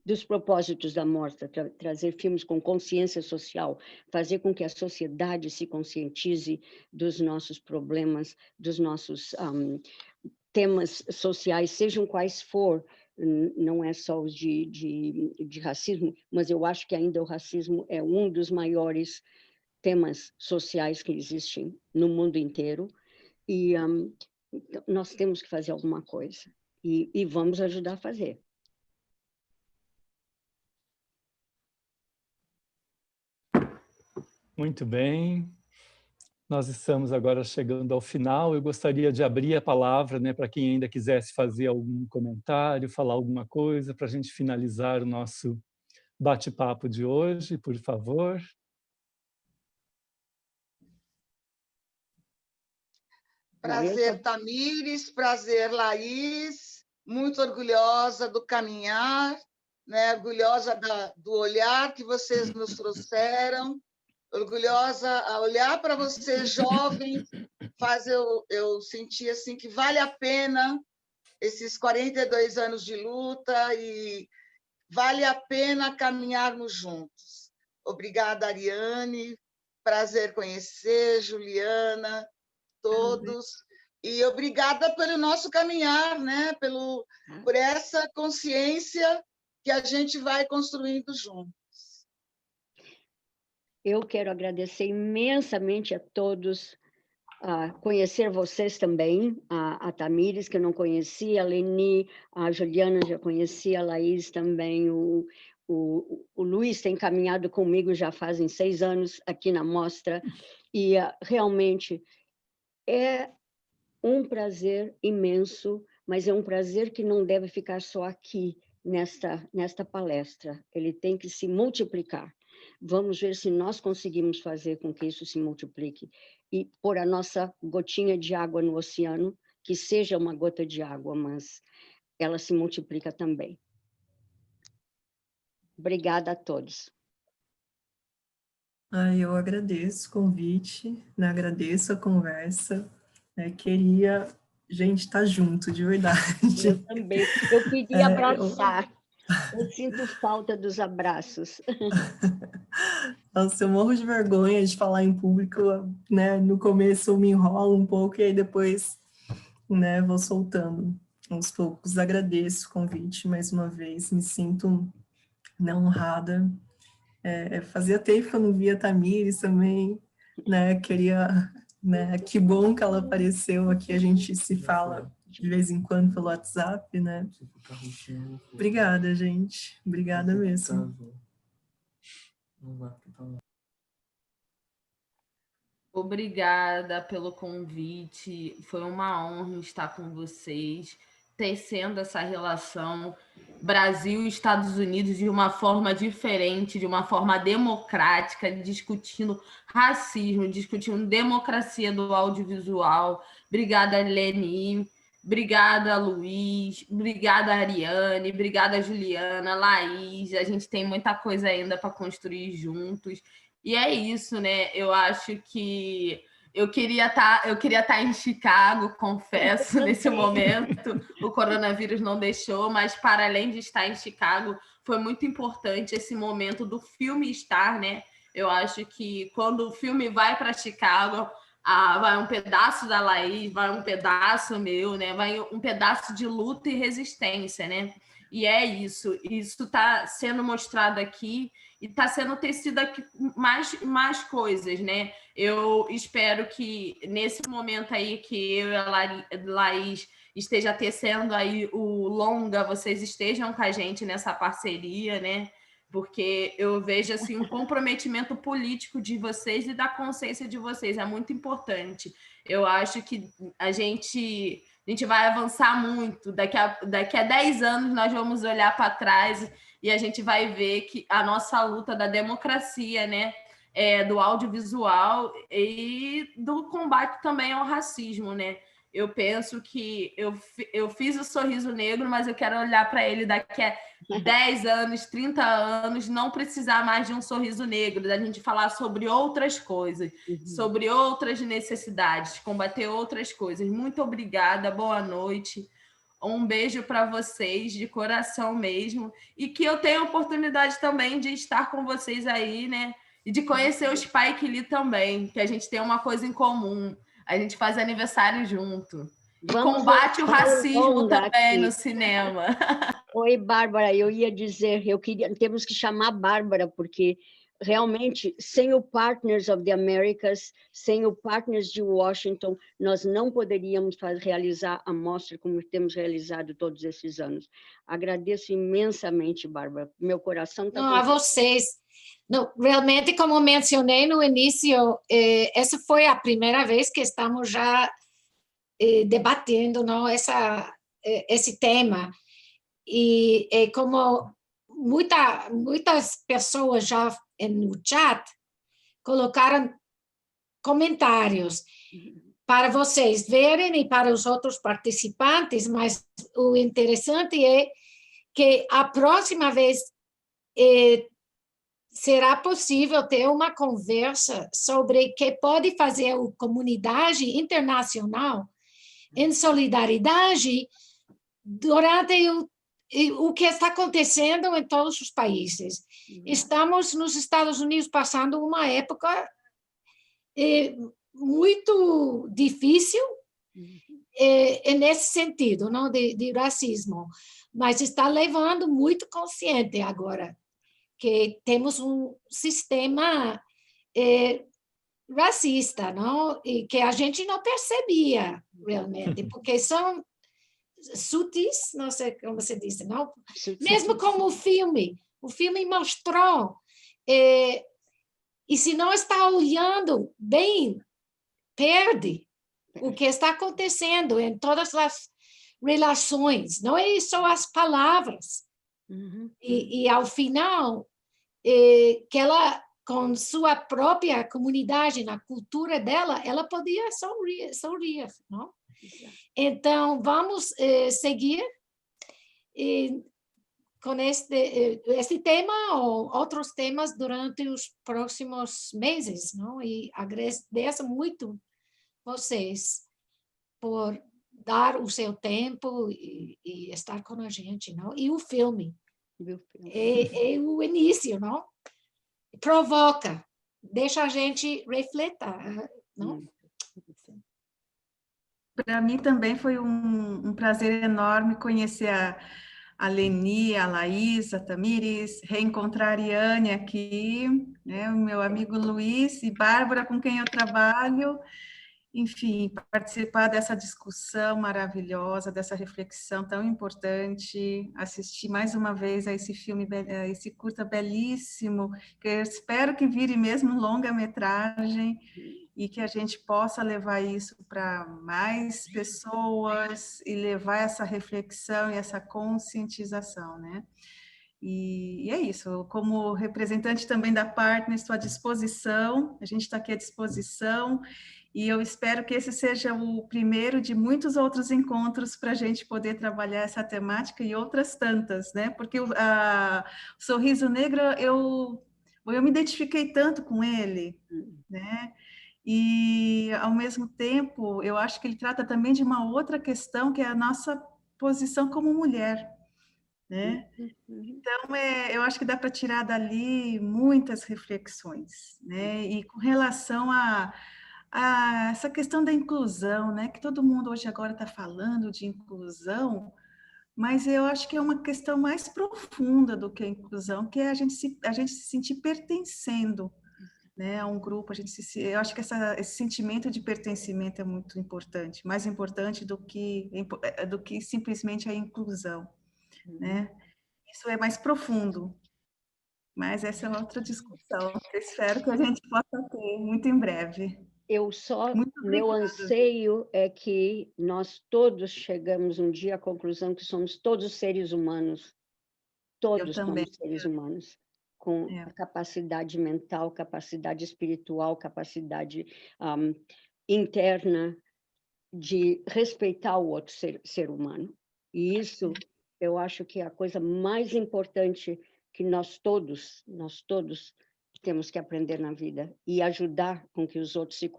dos propósitos da Mostra, trazer filmes com consciência social, fazer com que a sociedade se conscientize dos nossos problemas, dos nossos temas sociais, sejam quais for, não é só os de racismo, mas eu acho que ainda o racismo é um dos maiores temas sociais que existem no mundo inteiro, e nós temos que fazer alguma coisa, e vamos ajudar a fazer. Muito bem. Nós estamos agora chegando ao final. Eu gostaria de abrir a palavra, né, para quem ainda quisesse fazer algum comentário, falar alguma coisa, para a gente finalizar o nosso bate-papo de hoje, por favor. Prazer, Tamires, prazer, Laís. muito orgulhosa do caminhar, né? Orgulhosa do olhar que vocês nos trouxeram, orgulhosa a olhar para vocês jovens, faz eu sentir assim, que vale a pena esses 42 anos de luta e vale a pena caminharmos juntos. Obrigada, Ariane, prazer conhecer, Juliana, todos. E obrigada pelo nosso caminhar, né? Por essa consciência que a gente vai construindo juntos. Eu quero agradecer imensamente a todos, conhecer vocês também, a Tamires, que eu não conhecia, a Leni, a Juliana já conhecia, a Laís também, o Luiz tem caminhado comigo já fazem 6 anos aqui na mostra, e realmente é um prazer imenso, mas é um prazer que não deve ficar só aqui, nesta palestra, ele tem que se multiplicar. Vamos ver se nós conseguimos fazer com que isso se multiplique e pôr a nossa gotinha de água no oceano, que seja uma gota de água, mas ela se multiplica também. Obrigada a todos. Eu agradeço o convite, né? Agradeço a conversa, né? Queria, gente, estar junto, de verdade. Eu também. Eu queria abraçar. Eu sinto falta dos abraços. Nossa, eu morro de vergonha de falar em público, né? No começo eu me enrolo um pouco e aí depois, né, vou soltando aos poucos. Agradeço o convite mais uma vez, me sinto, né, honrada. Fazia tempo que eu não via a Tamires também, né? Queria, né? Que bom que ela apareceu aqui, a gente se fala de vez em quando pelo WhatsApp, né? Obrigada, gente. Obrigada mesmo. Obrigada pelo convite. Foi uma honra estar com vocês, tecendo essa relação Brasil e Estados Unidos de uma forma diferente, de uma forma democrática, discutindo racismo, discutindo democracia do audiovisual. Obrigada, Leni. Obrigada, Luiz. Obrigada, Ariane. Obrigada, Juliana, Laís. A gente tem muita coisa ainda para construir juntos. E é isso, né? Eu acho que eu queria estar em Chicago, confesso, nesse momento. O coronavírus não deixou, mas para além de estar em Chicago, foi muito importante esse momento do filme estar, né? Eu acho que quando o filme vai para Chicago, vai um pedaço da Laís, vai um pedaço meu, né? Vai um pedaço de luta e resistência, né? E é isso. Isso está sendo mostrado aqui e está sendo tecido aqui mais coisas, né? Eu espero que nesse momento aí que eu e a Laís esteja tecendo aí o longa, vocês estejam com a gente nessa parceria, né? Porque eu vejo assim um comprometimento político de vocês e da consciência de vocês, é muito importante. Eu acho que a gente vai avançar muito. Daqui a 10 anos nós vamos olhar para trás e a gente vai ver que a nossa luta da democracia, né, do audiovisual e do combate também ao racismo, né? Eu penso que eu fiz o Sorriso Negro, mas eu quero olhar para ele daqui a 10 anos, 30 anos, não precisar mais de um sorriso negro, da gente falar sobre outras coisas, sobre outras necessidades, combater outras coisas. Muito obrigada, boa noite. Um beijo para vocês, de coração mesmo, e que eu tenha a oportunidade também de estar com vocês aí, né? E de conhecer o Spike Lee também, que a gente tem uma coisa em comum. A gente faz aniversário junto. E combate o racismo também no cinema. Oi, Bárbara, eu ia dizer, temos que chamar a Bárbara, porque realmente, sem o Partners of the Americas, sem o Partners de Washington, nós não poderíamos realizar a mostra como temos realizado todos esses anos. Agradeço imensamente, Bárbara. Meu coração está... Não, a vocês. Não, realmente, como mencionei no início, essa foi a primeira vez que estamos já debatendo, não, esse tema. E como muitas pessoas já no chat colocaram comentários. para vocês verem e para os outros participantes, mas o interessante é que a próxima vez será possível ter uma conversa sobre o que pode fazer a comunidade internacional em solidariedade durante o que está acontecendo em todos os países. Estamos nos Estados Unidos passando uma época muito difícil nesse sentido, não de racismo, mas está levando muito consciente agora que temos um sistema racista, não? E que a gente não percebia realmente, porque são sutis, não sei como se diz, não? Mesmo como o filme mostrou, e se não está olhando bem, perde o que está acontecendo em todas as relações, não é só as palavras. E ao final, que ela, com sua própria comunidade, na cultura dela, ela podia sorrir, não? Então, vamos seguir com este tema ou outros temas durante os próximos meses, não? E agradeço muito vocês por dar o seu tempo e estar com a gente, não? E o filme é o início, não? Provoca, deixa a gente refletir, não? Para mim também foi um prazer enorme conhecer a Leni, a Laís, a Tamires, reencontrar a Iane aqui, né, o meu amigo Luiz e Bárbara, com quem eu trabalho, enfim, participar dessa discussão maravilhosa, dessa reflexão tão importante, assistir mais uma vez a esse filme, a esse curta belíssimo, que eu espero que vire mesmo longa-metragem, e que a gente possa levar isso para mais pessoas e levar essa reflexão e essa conscientização, né? E é isso, como representante também da Partner, estou à disposição, a gente está aqui à disposição, e eu espero que esse seja o primeiro de muitos outros encontros para a gente poder trabalhar essa temática e outras tantas, né? Porque o Sorriso Negro, eu me identifiquei tanto com ele, né? E, ao mesmo tempo, eu acho que ele trata também de uma outra questão, que é a nossa posição como mulher, né? Então, eu acho que dá para tirar dali muitas reflexões, né? E com relação a essa questão da inclusão, né? Que todo mundo hoje agora está falando de inclusão, mas eu acho que é uma questão mais profunda do que a inclusão, que é a gente se sentir pertencendo, né, a um grupo. Eu acho que esse sentimento de pertencimento é muito importante, mais importante do que simplesmente a inclusão, né? Isso é mais profundo, mas essa é outra discussão que eu espero que a gente possa ter muito em breve. Meu anseio é que nós todos chegamos um dia à conclusão que somos todos seres humanos, todos somos seres humanos, com a capacidade mental, capacidade espiritual, capacidade interna de respeitar o outro ser humano. E isso, eu acho que é a coisa mais importante que nós todos temos que aprender na vida e ajudar com que os outros se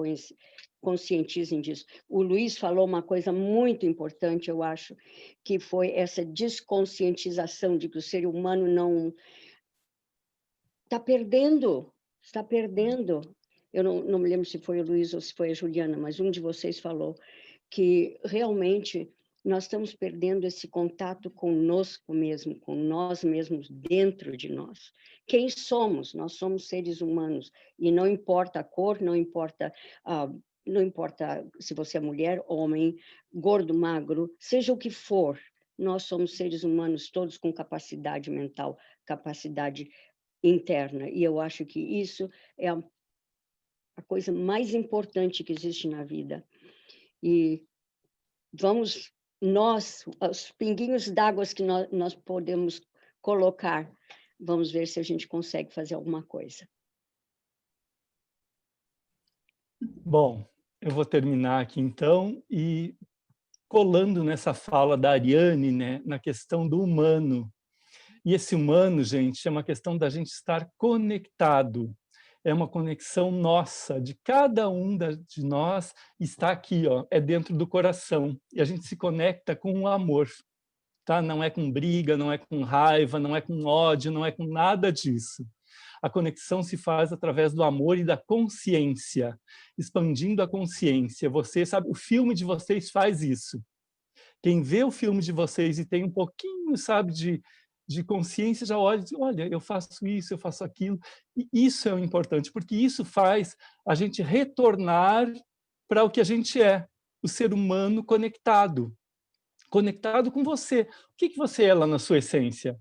conscientizem disso. O Luiz falou uma coisa muito importante, eu acho, que foi essa desconscientização de que o ser humano não está perdendo. Eu não me lembro se foi o Luiz ou se foi a Juliana, mas um de vocês falou que realmente nós estamos perdendo esse contato conosco mesmo, com nós mesmos, dentro de nós. Quem somos? Nós somos seres humanos, e não importa a cor, não importa se você é mulher, homem, gordo, magro, seja o que for, nós somos seres humanos, todos com capacidade mental, capacidade interna, e eu acho que isso é a coisa mais importante que existe na vida. E vamos, os pinguinhos d'água que nós podemos colocar, vamos ver se a gente consegue fazer alguma coisa. Bom, eu vou terminar aqui, então, e colando nessa fala da Ariane, né, na questão do humano. E esse humano, gente, é uma questão da gente estar conectado. É uma conexão nossa, de cada um de nós, está aqui, ó, é dentro do coração. E a gente se conecta com o amor. Tá? Não é com briga, não é com raiva, não é com ódio, não é com nada disso. A conexão se faz através do amor e da consciência, expandindo a consciência. Você sabe, o filme de vocês faz isso. Quem vê o filme de vocês e tem um pouquinho, sabe, de consciência, já olha e diz, olha, eu faço isso, eu faço aquilo. E isso é o importante, porque isso faz a gente retornar para o que a gente é, o ser humano conectado com você. O que você é lá na sua essência?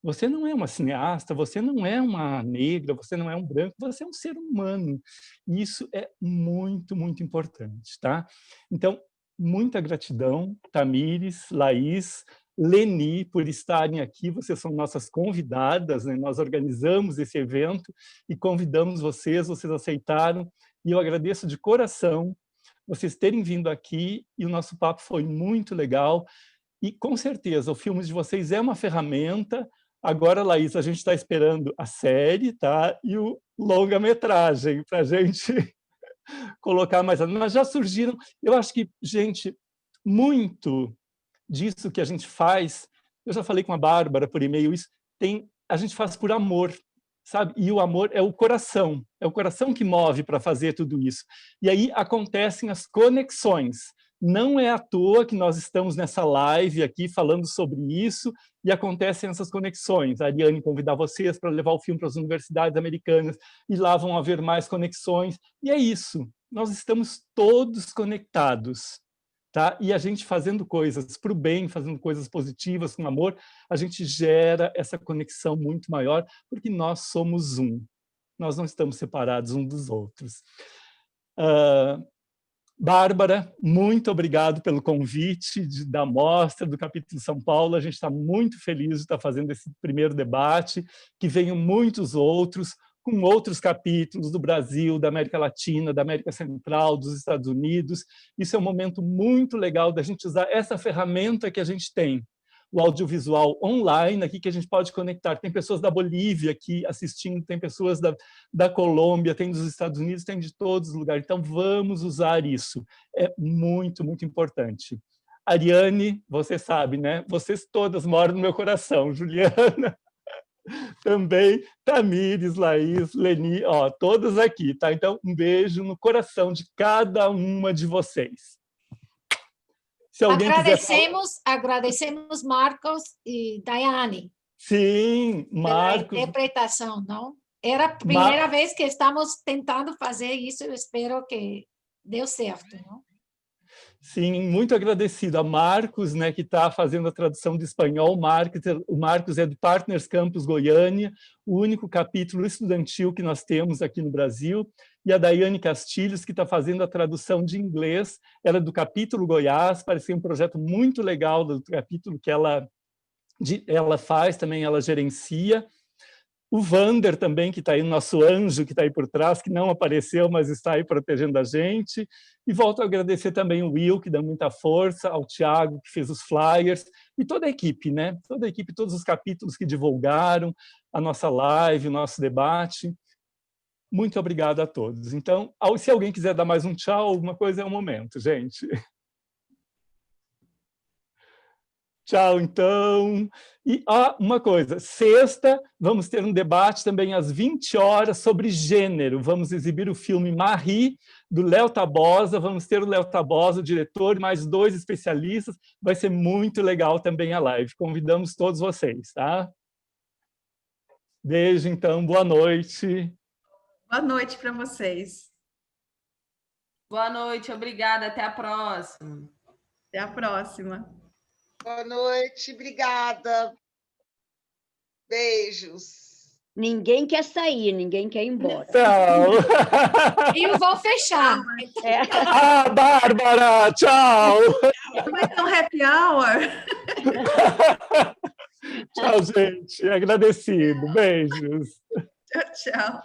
Você não é uma cineasta, você não é uma negra, você não é um branco, você é um ser humano. E isso é muito, muito importante, tá? Então, muita gratidão, Tamires, Laís, Leni, por estarem aqui. Vocês são nossas convidadas, né? Nós organizamos esse evento e convidamos vocês aceitaram. E eu agradeço de coração vocês terem vindo aqui, e o nosso papo foi muito legal. E, com certeza, o filme de vocês é uma ferramenta. Agora, Laís, a gente está esperando a série, tá? E o longa-metragem, para a gente colocar mais... Mas já surgiram... Eu acho que, gente, muito disso que a gente faz... Eu já falei com a Bárbara por e-mail, isso a gente faz por amor, sabe? E o amor é o coração que move para fazer tudo isso. E aí acontecem as conexões. Não é à toa que nós estamos nessa live aqui falando sobre isso e acontecem essas conexões. A Ariane convidar vocês para levar o filme para as universidades americanas e lá vão haver mais conexões. E é isso, nós estamos todos conectados. Tá? E a gente fazendo coisas para o bem, fazendo coisas positivas, com amor, a gente gera essa conexão muito maior, porque nós somos um. Nós não estamos separados uns dos outros. Bárbara, muito obrigado pelo convite da mostra do capítulo São Paulo. A gente está muito feliz de estar fazendo esse primeiro debate, que venham muitos outros, com outros capítulos do Brasil, da América Latina, da América Central, dos Estados Unidos. Isso é um momento muito legal da gente usar essa ferramenta que a gente tem, o audiovisual online, aqui que a gente pode conectar. Tem pessoas da Bolívia aqui assistindo, tem pessoas da Colômbia, tem dos Estados Unidos, tem de todos os lugares. Então, vamos usar isso. É muito, muito importante. Ariane, você sabe, né? Vocês todas moram no meu coração. Juliana, também. Tamires, Laís, Leni, ó, todas aqui, tá? Então, um beijo no coração de cada uma de vocês. Se alguém agradecemos Marcos e Daiane. Sim, Marcos. Pela interpretação, não? Era a primeira vez que estamos tentando fazer isso, eu espero que deu certo, não? Sim, muito agradecido a Marcos, né, que está fazendo a tradução de espanhol. O Marcos é do Partners Campus Goiânia, o único capítulo estudantil que nós temos aqui no Brasil, e a Daiane Castilhos, que está fazendo a tradução de inglês. Ela é do capítulo Goiás, parecia um projeto muito legal do capítulo que ela faz, também ela gerencia. O Vander também, que está aí, nosso anjo que está aí por trás, que não apareceu, mas está aí protegendo a gente. E volto a agradecer também o Will, que dá muita força, ao Thiago, que fez os flyers, e toda a equipe, né? Toda a equipe, todos os capítulos que divulgaram, a nossa live, o nosso debate. Muito obrigado a todos. Então, se alguém quiser dar mais um tchau, alguma coisa, é o momento, gente. Tchau, então. E uma coisa, sexta, vamos ter um debate também às 20 horas sobre gênero. Vamos exibir o filme Marie, do Léo Tabosa. Vamos ter o Léo Tabosa, o diretor, e mais 2 especialistas. Vai ser muito legal também a live. Convidamos todos vocês, tá? Beijo, então. Boa noite. Boa noite para vocês. Boa noite, obrigada. Até a próxima. Até a próxima. Boa noite, obrigada. Beijos. Ninguém quer sair, ninguém quer ir embora. Tchau. Eu vou fechar. Bárbara, tchau. Vai ter um happy hour. Tchau, gente. Agradecido. Beijos. Tchau, tchau.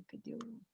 Cadê o...